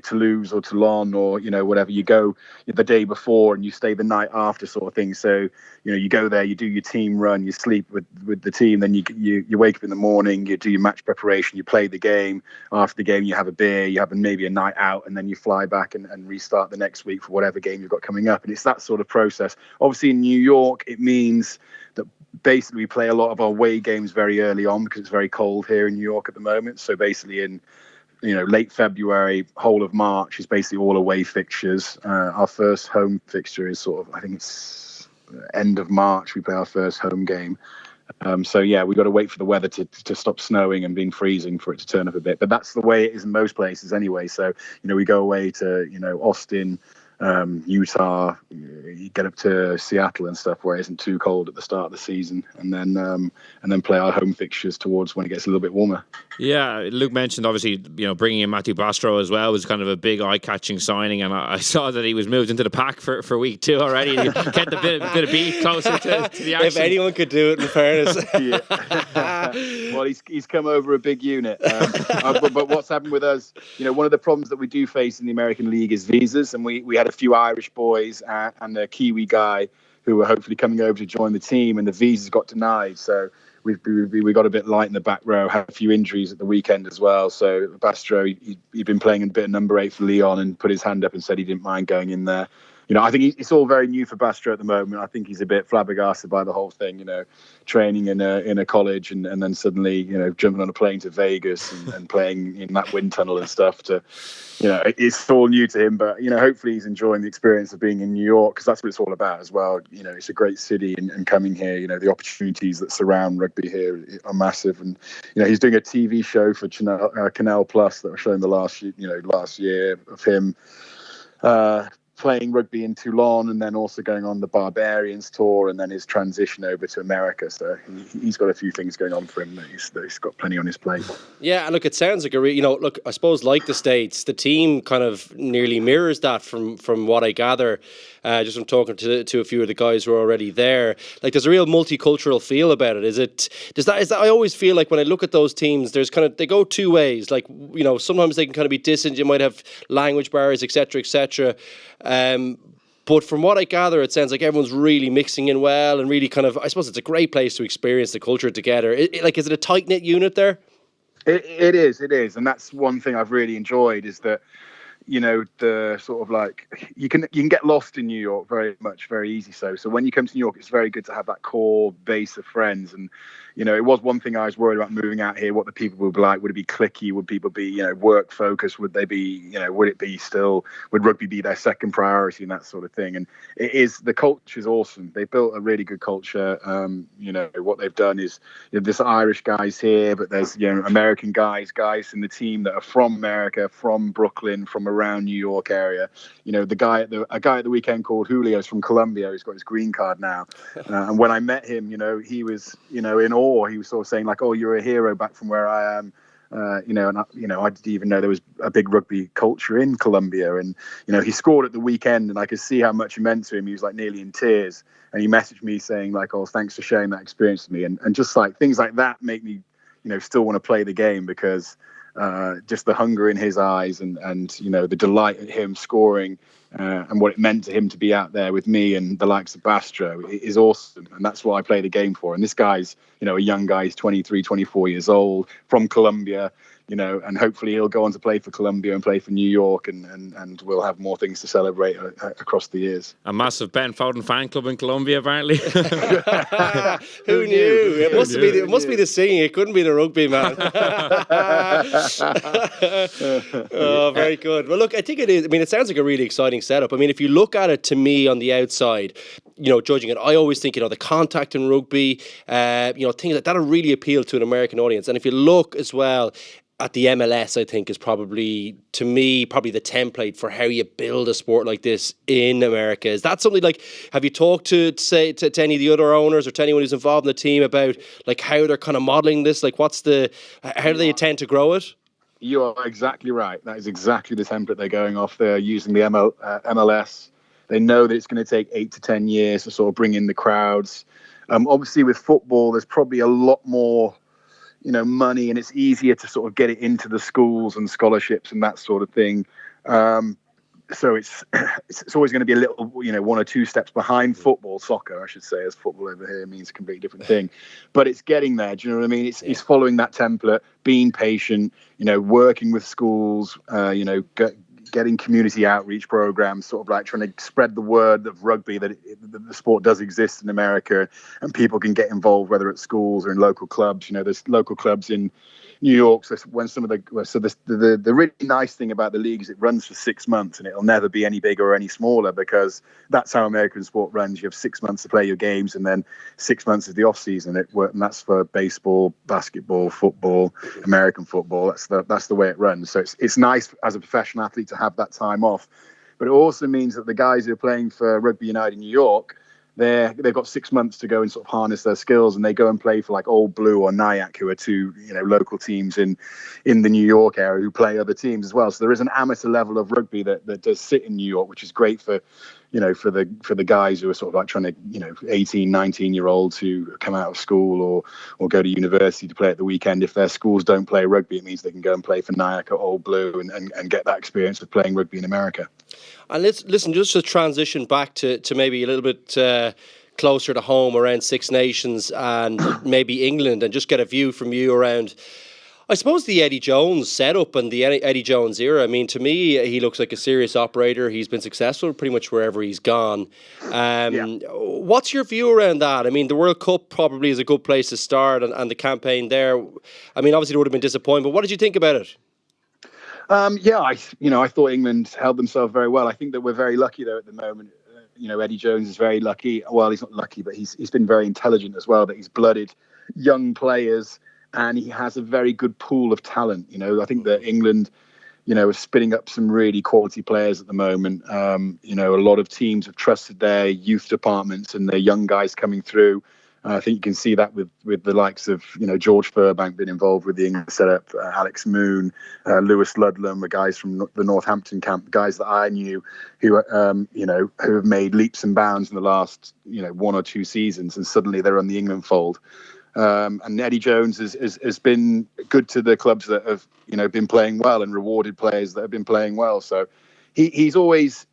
Toulouse or Toulon or whatever, you go the day before and you stay the night after, sort of thing. So you go there, you do your team run, you sleep with the team, then you wake up in the morning, you do your match preparation, you play the game. After the game, you have a beer, you have maybe a night out, and then you fly back and restart the next week for whatever game you've got coming up. And it's that sort of process. Obviously in New York, it means that basically we play a lot of our away games very early on because it's very cold here in New York at the moment. So basically in late February, whole of March is basically all away fixtures. Our first home fixture is sort of, I think it's end of March, we play our first home game. So yeah, we've got to wait for the weather to stop snowing and being freezing for it to turn up a bit. But that's the way it is in most places anyway. So, we go away to, Austin, Utah, you get up to Seattle and stuff where it isn't too cold at the start of the season, and then play our home fixtures towards when it gets a little bit warmer. Yeah, Luke mentioned obviously bringing in Matthew Bastro as well was kind of a big eye-catching signing, and I saw that he was moved into the pack for week 2 already. He kept a bit of beat closer to the action. If anyone could do it, in fairness. Well, he's come over a big unit. But what's happened with us? One of the problems that we do face in the American League is visas, and we had a few Irish boys and a Kiwi guy who were hopefully coming over to join the team, and the visas got denied. So we got a bit light in the back row, had a few injuries at the weekend as well. So Bastro, he'd been playing a bit of number 8 for Lyon and put his hand up and said he didn't mind going in there. I think it's all very new for Bastro at the moment. I think he's a bit flabbergasted by the whole thing, training in a college and then suddenly, jumping on a plane to Vegas and playing in that wind tunnel and stuff. It's all new to him, but, hopefully he's enjoying the experience of being in New York, because that's what it's all about as well. It's a great city, and coming here, the opportunities that surround rugby here are massive. And, he's doing a TV show for Canal Plus that was shown the last year of him, playing rugby in Toulon, and then also going on the Barbarians tour, and then his transition over to America. So he's got a few things going on for him that he's got plenty on his plate. Yeah, and look, it sounds like look, I suppose like the States, the team kind of nearly mirrors that from what I gather, just from talking to a few of the guys who are already there. Like, there's a real multicultural feel about it. Is that I always feel like when I look at those teams, there's they go two ways. Like, sometimes they can kind of be distant. You might have language barriers, etc., etc. But from what I gather, it sounds like everyone's really mixing in well, and really kind of, I suppose it's a great place to experience the culture together. Is it a tight-knit unit there? It is. And that's one thing I've really enjoyed, is that, the sort of like, you can get lost in New York very easy. So when you come to New York, it's very good to have that core base of friends. And, it was one thing I was worried about moving out here, what the people would be like. Would it be cliquey? Would people be, work focused? Would they be, would rugby be their second priority and that sort of thing? And the culture is awesome. They built a really good culture. What they've done is, there's Irish guys here, but there's, American guys in the team that are from America, from Brooklyn, from around New York area. A guy at the weekend called Julio is from Colombia. He's got his green card now. And when I met him, he was, in awe. He was sort of saying like, "Oh, you're a hero back from where I am." I didn't even know there was a big rugby culture in Colombia. And, he scored at the weekend, and I could see how much it meant to him. He was like nearly in tears. And he messaged me saying like, "Oh, thanks for sharing that experience with me." And just like things like that make me, still want to play the game, because just the hunger in his eyes and the delight at him scoring, and what it meant to him to be out there with me and the likes of Bastro is awesome. And that's what I play the game for. And this guy's, a young guy, he's 23, 24 years old, from Colombia, and hopefully he'll go on to play for Colombia and play for New York, and we'll have more things to celebrate across the years. A massive Ben Foden fan club in Colombia, apparently. Who knew? It must be the singing. It couldn't be the rugby, man. Oh, very good. Well, look, I think it is. I mean, it sounds like a really exciting setup. I mean, if you look at it, to me on the outside, judging it, I always think, the contact in rugby, things like that'll really appeal to an American audience. And if you look as well at the MLS, I think is probably the template for how you build a sport like this in America. Is that something like, have you talked to any of the other owners or to anyone who's involved in the team about like how they're kind of modelling this? Like, how do they intend to grow it? You are exactly right. That is exactly the template they're going off. They're using the MLS. They know that it's going to take 8 to 10 years to sort of bring in the crowds. Obviously, with football, there's probably a lot more, money, and it's easier to sort of get it into the schools and scholarships and that sort of thing. So it's always going to be a little, 1 or 2 steps behind soccer, I should say, as football over here means a completely different thing. But it's getting there. Do you know what I mean? It's following that template, being patient, working with schools, getting community outreach programs, sort of like trying to spread the word of rugby that the sport does exist in America, and people can get involved, whether at schools or in local clubs. There's local clubs in New York. So when the really nice thing about the league is it runs for 6 months, and it'll never be any bigger or any smaller, because that's how American sport runs. You have 6 months to play your games, and then 6 months is the off season. And that's for baseball, basketball, football, American football. That's the way it runs. So it's nice as a professional athlete to have that time off. but it also means that the guys who are playing for Rugby United New York, they've got 6 months to go and sort of harness their skills, and they go and play for like Old Blue or Nyack, who are two local teams in the New York area who play other teams as well. So there is an amateur level of rugby that does sit in New York, which is great for the guys who are sort of like trying to 18, 19-year-olds who come out of school or go to university to play at the weekend. If their schools don't play rugby, it means they can go and play for Nyack or Old Blue and get that experience of playing rugby in America. And let's listen, just to transition back to maybe a little bit closer to home around Six Nations and maybe England, and just get a view from you around, I suppose, the Eddie Jones setup and the Eddie Jones era. I mean, to me, he looks like a serious operator. He's been successful pretty much wherever he's gone. What's your view around that? I mean, the World Cup probably is a good place to start, and the campaign there. I mean, obviously, it would have been disappointing, but what did you think about it? I thought England held themselves very well. I think that we're very lucky though at the moment. Eddie Jones is very lucky. Well, he's not lucky, but he's been very intelligent as well. That he's blooded young players, and he has a very good pool of talent. I think that England, is spinning up some really quality players at the moment. A lot of teams have trusted their youth departments and their young guys coming through. I think you can see that with the likes of, George Furbank being involved with the England setup, Alex Moon, Lewis Ludlam, the guys from the Northampton camp, guys that I knew who have made leaps and bounds in the last, 1 or 2 seasons, and suddenly they're on the England fold. And Eddie Jones has been good to the clubs that have, been playing well, and rewarded players that have been playing well. So he's always,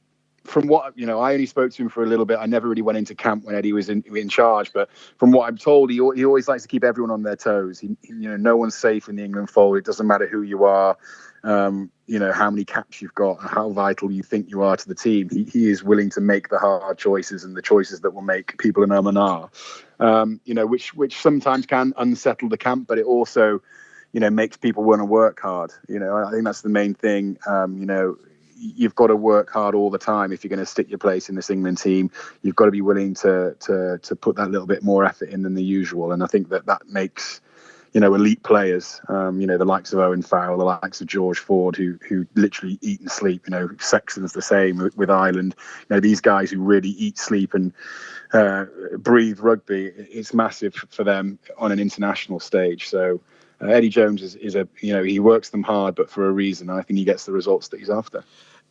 from what, I only spoke to him for a little bit. I never really went into camp when Eddie was in charge, but from what I'm told, he always likes to keep everyone on their toes. No one's safe in the England fold. It doesn't matter who you are, how many caps you've got, how vital you think you are to the team. He is willing to make the hard choices, and the choices that will make people an and ah, which sometimes can unsettle the camp, but it also, makes people want to work hard. I think that's the main thing. You've got to work hard all the time if you're going to stick your place in this England team. You've got to be willing to put that little bit more effort in than the usual, and I think that makes elite players. The likes of Owen Farrell, the likes of George Ford, who literally eat and sleep. Sexton's the same with Ireland. These guys who really eat, sleep, and breathe rugby. It's massive for them on an international stage. So Eddie Jones is he works them hard, but for a reason. I think he gets the results that he's after.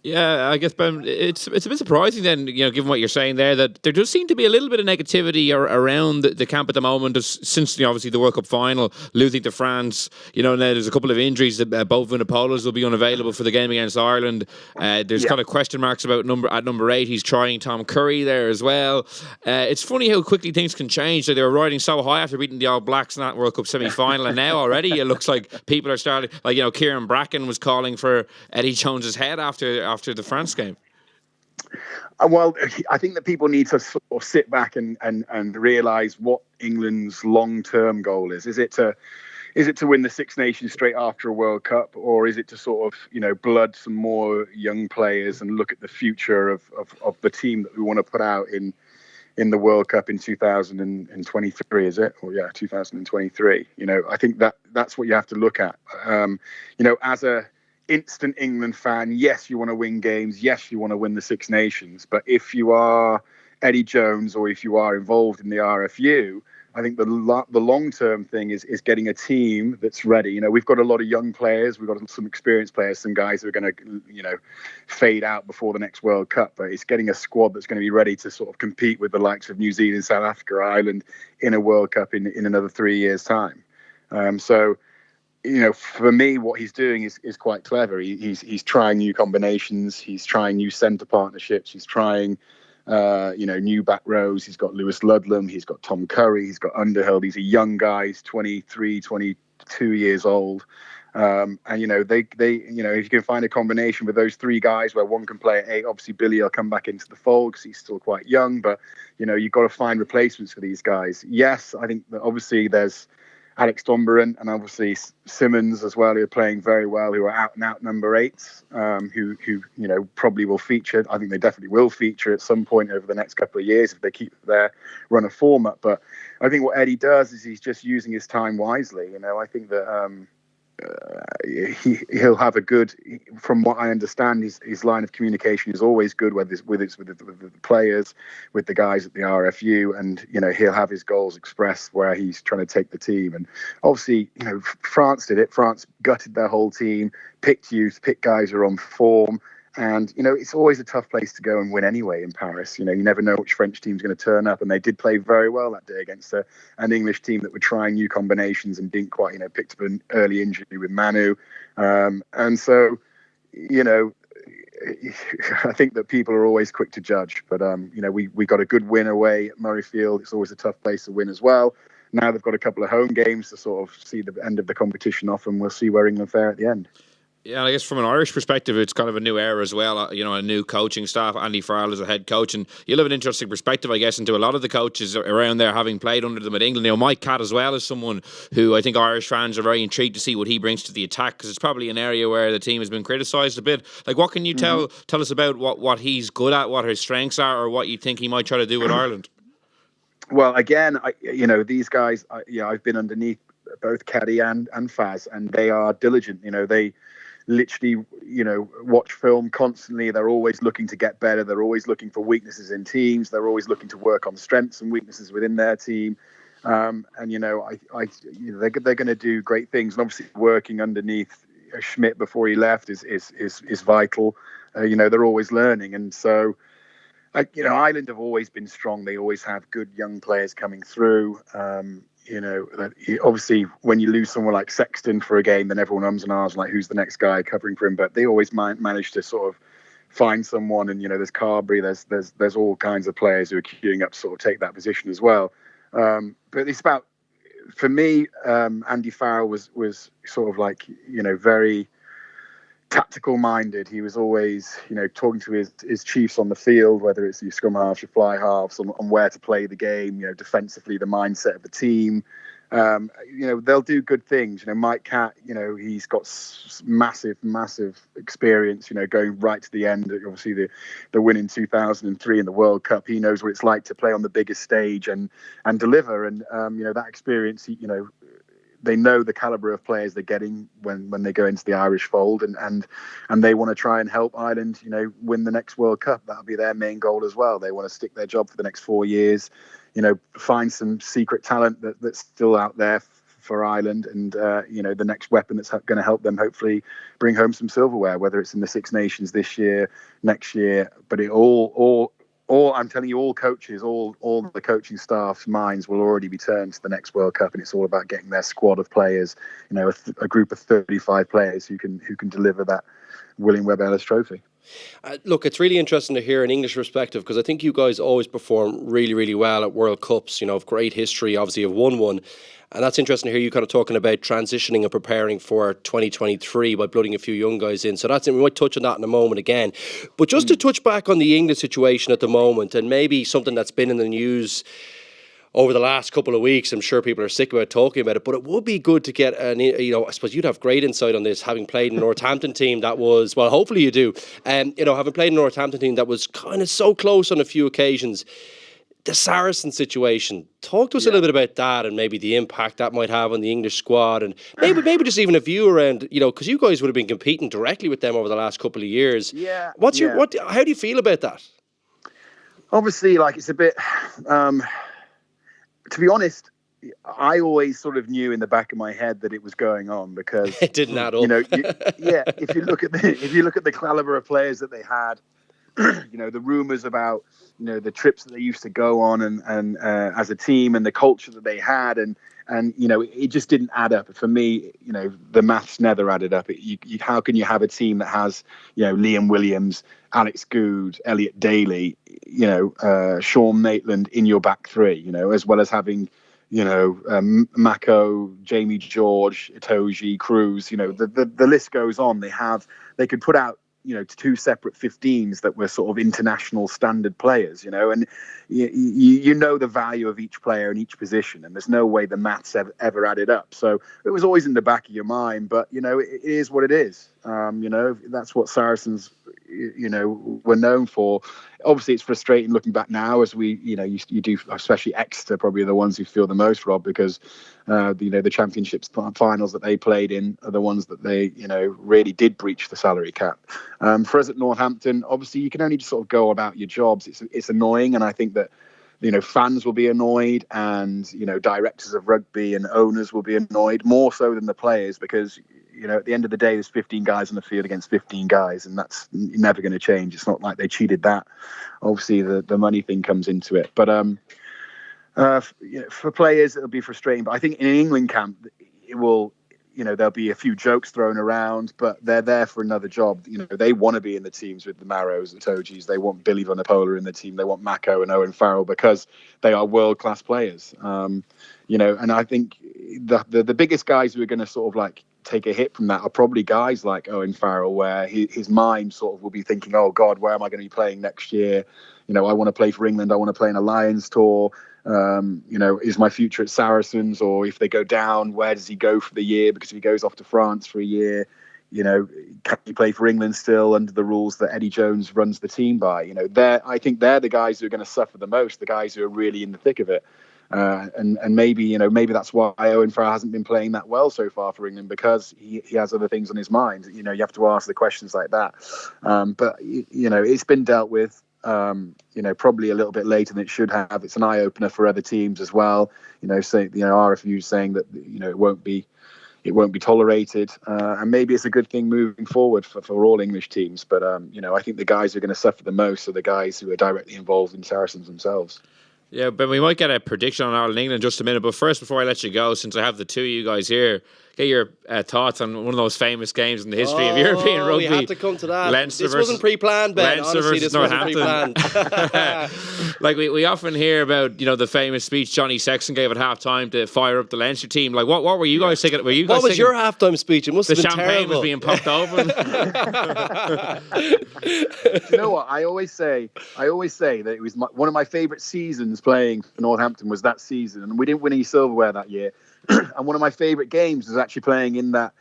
Yeah, I guess, Ben, it's a bit surprising then, given what you're saying there, that there does seem to be a little bit of negativity around the camp at the moment, since obviously the World Cup final, losing to France. Now there's a couple of injuries. Both Vunipolas will be unavailable for the game against Ireland. There's kind of question marks about number 8. He's trying Tom Curry there as well. It's funny how quickly things can change. They were riding so high after beating the All Blacks in that World Cup semi-final, and now already it looks like people are starting, Kieran Bracken was calling for Eddie Jones's head after the France game. Well, I think that people need to sort of sit back and realise what England's long-term goal is. Is it to win the Six Nations straight after a World Cup, or is it to sort of blood some more young players and look at the future of the team that we want to put out in the World Cup in 2023? Is it? Or 2023. I think that's what you have to look at. As a instant England fan, yes, you want to win games, yes, you want to win the Six Nations, but if you are Eddie Jones, or if you are involved in the RFU, I think the long-term thing is getting a team that's ready. We've got a lot of young players, we've got some experienced players, some guys who are going to fade out before the next World Cup, but it's getting a squad that's going to be ready to sort of compete with the likes of New Zealand, South Africa, Ireland in a World Cup in another 3 years' time. For me, what he's doing is quite clever. He's trying new combinations. He's trying new centre partnerships. He's trying, new back rows. He's got Lewis Ludlam. He's got Tom Curry. He's got Underhill. These are young guys, 23, 22 years old. They if you can find a combination with those 3 guys where one can play at 8, obviously Billy will come back into the fold because he's still quite young. But, you've got to find replacements for these guys. Yes, I think that obviously there's Alex Domberan and obviously Simmons as well, who are playing very well, who are out and out number 8s, who probably will feature. I think they definitely will feature at some point over the next couple of years if they keep their run of form up. But I think what Eddie does is he's just using his time wisely. I think that he'll have a good. From what I understand, his line of communication is always good, whether it's with the players, with the guys at the RFU, and he'll have his goals expressed where he's trying to take the team. And obviously, France did it. France gutted their whole team, picked youth, picked guys who are on form. And, it's always a tough place to go and win anyway in Paris. You never know which French team's going to turn up. And they did play very well that day against an English team that were trying new combinations and didn't quite, picked up an early injury with Manu. And so, I think that people are always quick to judge. But, we got a good win away at Murrayfield. It's always a tough place to win as well. Now they've got a couple of home games to sort of see the end of the competition off, and we'll see where England fare at the end. Yeah, I guess from an Irish perspective, it's kind of a new era as well. A new coaching staff. Andy Farrell is a head coach, and you'll have an interesting perspective, I guess, into a lot of the coaches around there, having played under them at England. Mike Catt as well is someone who I think Irish fans are very intrigued to see what he brings to the attack, because it's probably an area where the team has been criticised a bit. Like, what can you tell us about what he's good at, what his strengths are, or what you think he might try to do with Ireland? Well, again, these guys, I've been underneath both Caddy and Faz, and they are diligent. They literally, watch film constantly. They're always looking to get better. They're always looking for weaknesses in teams. They're always looking to work on strengths and weaknesses within their team. And they're going to do great things. And obviously, working underneath Schmidt before he left is vital. They're always learning, and so. Ireland have always been strong. They always have good young players coming through. Obviously, when you lose someone like Sexton for a game, then everyone ums and ahs like who's the next guy covering for him. But they always manage to sort of find someone. And there's Carberry, there's all kinds of players who are queuing up to sort of take that position as well. But it's about, for me, Andy Farrell was sort of like very tactical minded. He was always, talking to his chiefs on the field, whether it's your scrum halves, your fly halves, on where to play the game, defensively, the mindset of the team. They'll do good things. Mike Catt, he's got massive experience, going right to the end. Obviously, the win in 2003 in the World Cup, he knows what it's like to play on the biggest stage and deliver. And, that experience, they know the calibre of players they're getting when they go into the Irish fold, and they want to try and help Ireland, win the next World Cup. That'll be their main goal as well. They want to stick their job for the next 4 years, find some secret talent that's still out there for Ireland, and the next weapon that's going to help them hopefully bring home some silverware, whether it's in the Six Nations this year, next year. But it all I'm telling you, all coaches, all the coaching staff's minds will already be turned to the next World Cup, and it's all about getting their squad of players, a group of 35 players who can deliver that William Webb Ellis Trophy. Look, it's really interesting to hear an English perspective, because I think you guys always perform really, really well at World Cups, of great history. Obviously, you've won one. And that's interesting to hear you kind of talking about transitioning and preparing for 2023 by blooding a few young guys in. So we might touch on that in a moment again. But just to touch back on the English situation at the moment, and maybe something that's been in the news over the last couple of weeks, I'm sure people are sick about talking about it, but it would be good to get I suppose you'd have great insight on this, having played in a Northampton team that was, well, hopefully you do, having played in a Northampton team that was kind of so close on a few occasions. The Saracen situation. Talk to us a little bit about that, and maybe the impact that might have on the English squad, and maybe just even a view around, because you guys would have been competing directly with them over the last couple of years. Yeah. How do you feel about that? Obviously, it's a bit. To be honest, I always sort of knew in the back of my head that it was going on, because it didn't add up. If you look at the caliber of players that they had. The rumours about, the trips that they used to go on and as a team, and the culture that they had, and it just didn't add up. For me, the maths never added up. How can you have a team that has, Liam Williams, Alex Good, Elliot Daly, Sean Maitland in your back three, as well as having, Mako, Jamie George, Itoje, Cruz, the list goes on. They could put out, two separate 15s that were sort of international standard players, and the value of each player in each position, and there's no way the maths ever added up. So it was always in the back of your mind, but it is what it is. That's what Saracens, were known for. Obviously, it's frustrating looking back now, as we, you do, especially Exeter probably are the ones who feel the most, Rob, because the championships finals that they played in are the ones that they really did breach the salary cap. For us at Northampton, obviously you can only just sort of go about your jobs. It's annoying, and I think that fans will be annoyed, and directors of rugby and owners will be annoyed more so than the players, because at the end of the day, there's 15 guys on the field against 15 guys, and that's never going to change. It's not like they cheated that. Obviously, the money thing comes into it. But for players, it'll be frustrating. But I think in an England camp, it will, there'll be a few jokes thrown around, but they're there for another job. They want to be in the teams with the Marrows, the Togis. They want Billy Vunipola in the team. They want Mako and Owen Farrell because they are world-class players. And I think the biggest guys who are going to sort of like take a hit from that are probably guys like Owen Farrell, where his mind sort of will be thinking, oh God, where am I going to be playing next year? I want to play for England. I want to play in a Lions tour. Is my future at Saracens? Or if they go down, where does he go for the year? Because if he goes off to France for a year, can he play for England still under the rules that Eddie Jones runs the team by? I think they're the guys who are going to suffer the most, the guys who are really in the thick of it. And maybe that's why Owen Farrell hasn't been playing that well so far for England, because he has other things on his mind. You have to ask the questions like that. But it's been dealt with. Probably a little bit later than it should have. It's an eye opener for other teams as well. RFU saying that it won't be tolerated, and maybe it's a good thing moving forward for all English teams. But I think the guys who are going to suffer the most are the guys who are directly involved in Saracens themselves. Yeah, but we might get a prediction on Ireland England in just a minute. But first, before I let you go, since I have the two of you guys here, get your thoughts on one of those famous games in the history of European rugby. We had to come to that. Leinster this wasn't pre-planned, Ben. Leinster Honestly, this wasn't Northampton. pre-planned. Like we often hear about, the famous speech Johnny Sexton gave at halftime to fire up the Leinster team. Like, what were you guys thinking? What was your halftime speech? It must have been champagne terrible. was being popped open. You know what? I always say that it was one of my favourite seasons playing for Northampton was that season, and we didn't win any silverware that year. And one of my favourite games was actually playing in that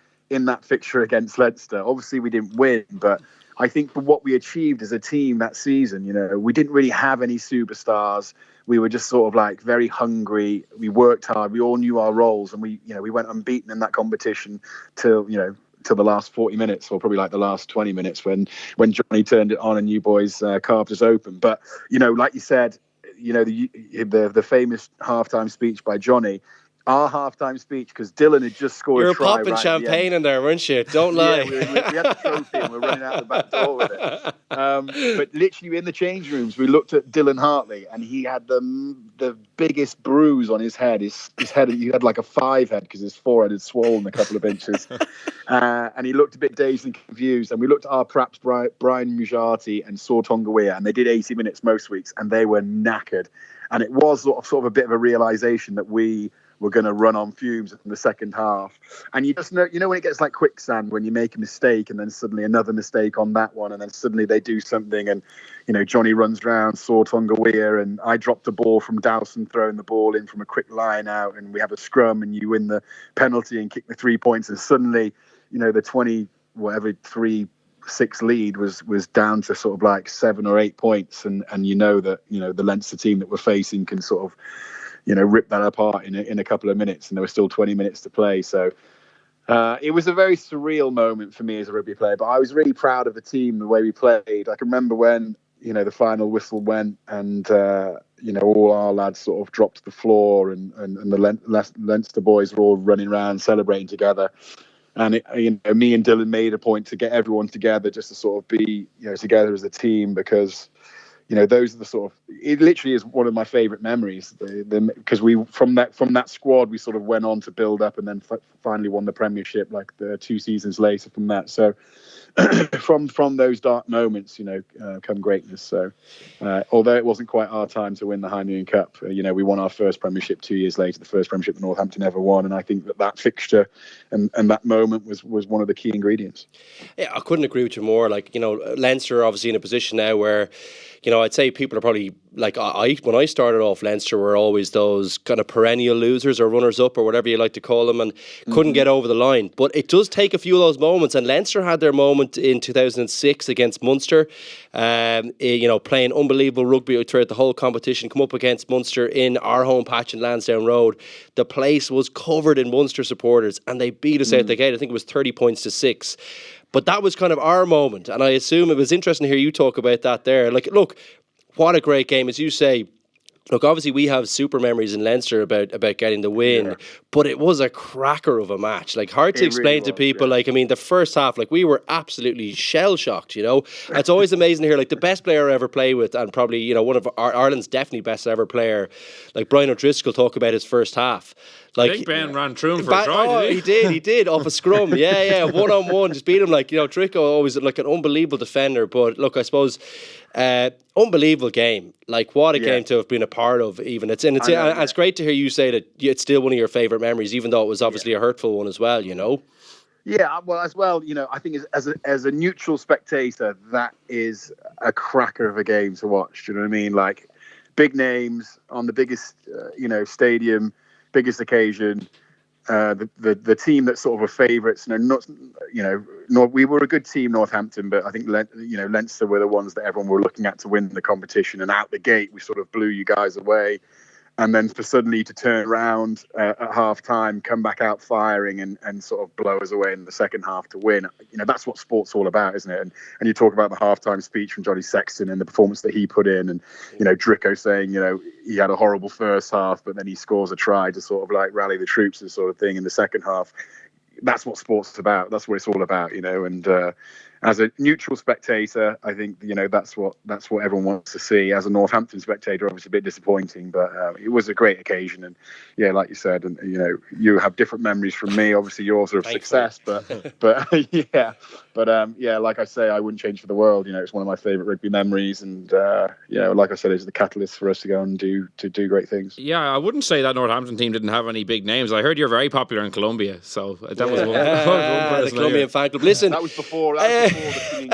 fixture against Leinster. Obviously, we didn't win, but I think for what we achieved as a team that season, we didn't really have any superstars. We were just sort of like very hungry. We worked hard. We all knew our roles, and we went unbeaten in that competition till the last 40 minutes, or probably like the last 20 minutes when Johnny turned it on and you boys carved us open. But like you said, the famous halftime speech by Johnny. Our halftime speech, because Dylan had just scored a try. You were popping champagne in there, weren't you? Don't lie. Yeah, we had the trophy and we're running out the back door with it. But literally in the change rooms, we looked at Dylan Hartley, and he had the biggest bruise on his head. His head, he had like a 5 head because his forehead had swollen a couple of inches. And he looked a bit dazed and confused. And we looked at our praps, Brian Mujati and Saw Tongawiya, and they did 80 minutes most weeks, and they were knackered. And it was sort of a bit of a realization that we were going to run on fumes in the second half. And you just know, when it gets like quicksand, when you make a mistake and then suddenly another mistake on that one, and then suddenly they do something, and Johnny runs round, saw Tongawiya, and I dropped a ball from Dowson throwing the ball in from a quick line out, and we have a scrum, and you win the penalty and kick the 3 points, and suddenly the 3-6 lead was down to sort of like 7 or 8 points, and that the Leinster team that we're facing can sort of rip that apart in a couple of minutes, and there were still 20 minutes to play. So it was a very surreal moment for me as a rugby player, but I was really proud of the team, the way we played. I can remember when the final whistle went, and all our lads sort of dropped to the floor, and the Leinster boys were all running around celebrating together. And me and Dylan made a point to get everyone together, just to sort of be together as a team, because those are the sort of, it literally is one of my favourite memories, because we from that squad we sort of went on to build up, and then finally won the Premiership like the 2 seasons later from that. So from those dark moments, come greatness. So although it wasn't quite our time to win the Heineken Cup, we won our first Premiership 2 years later, the first Premiership that Northampton ever won, and I think that fixture and that moment was one of the key ingredients. Yeah, I couldn't agree with you more. Like, Leinster are obviously in a position now where, I'd say people are probably like when I started off, Leinster were always those kind of perennial losers or runners up or whatever you like to call them, and couldn't get over the line. But it does take a few of those moments, and Leinster had their moment in 2006 against Munster, playing unbelievable rugby throughout the whole competition, come up against Munster in our home patch in Lansdowne Road. The place was covered in Munster supporters and they beat us out the gate. I think it was 30 points to 6. But that was kind of our moment, and I assume it was interesting to hear you talk about that there. Like, look, what a great game. As you say, look, obviously we have super memories in Leinster about getting the win, but it was a cracker of a match. Like, hard to explain to people. Like, I mean, the first half, like, we were absolutely shell-shocked, It's always amazing to hear, like, the best player I ever played with, and probably, one of Ireland's definitely best ever player, like Brian O'Driscoll, talk about his first half. Like, Big Ben ran through him for a try, he did, off a scrum. Yeah, one-on-one, just beat him. Like, Trico always like an unbelievable defender. But look, I suppose, unbelievable game. Like, what a game to have been a part of. Even it's great to hear you say that it's still one of your favourite memories, even though it was obviously a hurtful one as well. Yeah, well, as well, I think as a neutral spectator, that is a cracker of a game to watch. Do you know what I mean? Like, big names on the biggest, stadium. Biggest occasion, the team that sort of were favourites. We were a good team, Northampton, but I think Leinster were the ones that everyone were looking at to win the competition. And out the gate, we sort of blew you guys away. And then for suddenly to turn around at half time, come back out firing and sort of blow us away in the second half to win. That's what sport's all about, isn't it? And you talk about the halftime speech from Johnny Sexton and the performance that he put in, and Drico saying he had a horrible first half, but then he scores a try to sort of like rally the troops and sort of thing in the second half. That's what sports about. That's what it's all about, and as a neutral spectator, I think that's what everyone wants to see. As a Northampton spectator, obviously a bit disappointing, but it was a great occasion. And like you said, and you have different memories from me. Obviously, yours are of success, but like I say, I wouldn't change for the world. It's one of my favourite rugby memories, and like I said, it's the catalyst for us to go and do great things. Yeah, I wouldn't say that Northampton team didn't have any big names. I heard you're very popular in Colombia, so that was one the Colombian fan club. Listen, that was before the team came.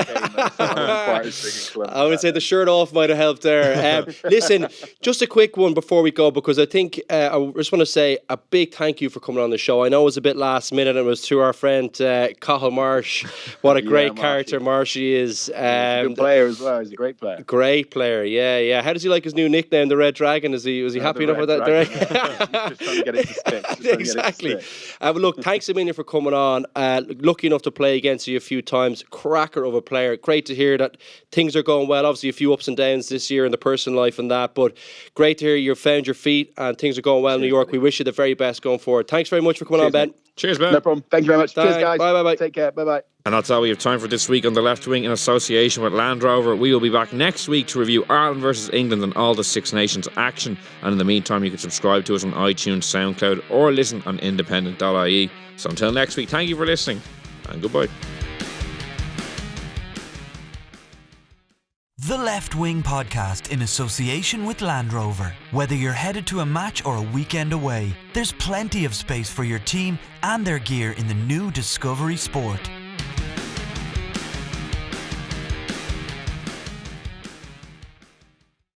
I would say the shirt off might have helped there. Listen, just a quick one before we go, because I think I just want to say a big thank you for coming on the show. I know it was a bit last minute, and it was to our friend Cathal Marsh. What a great character Marshy is. He's a good player as well. He's a great player. Great player, yeah. How does he like his new nickname, the Red Dragon? Was he happy enough with that? Just trying to get it to stick. Exactly. But look, thanks a million for coming on. Lucky enough to play against you a few times. Cracker of a player. Great to hear that things are going well. Obviously a few ups and downs this year in the personal life and that, but great to hear you've found your feet and things are going well in New York. We wish you the very best going forward. Thanks very much for coming on, Ben. Cheers, Ben. No problem. Thank you very much. Thanks. Cheers, guys. Bye. Take care. Bye. And that's all we have time for this week on The Left Wing in association with Land Rover. We will be back next week to review Ireland versus England and all the Six Nations action. And in the meantime, you can subscribe to us on iTunes, SoundCloud, or listen on independent.ie. So until next week, thank you for listening and goodbye. The Left Wing Podcast in association with Land Rover. Whether you're headed to a match or a weekend away, there's plenty of space for your team and their gear in the new Discovery Sport.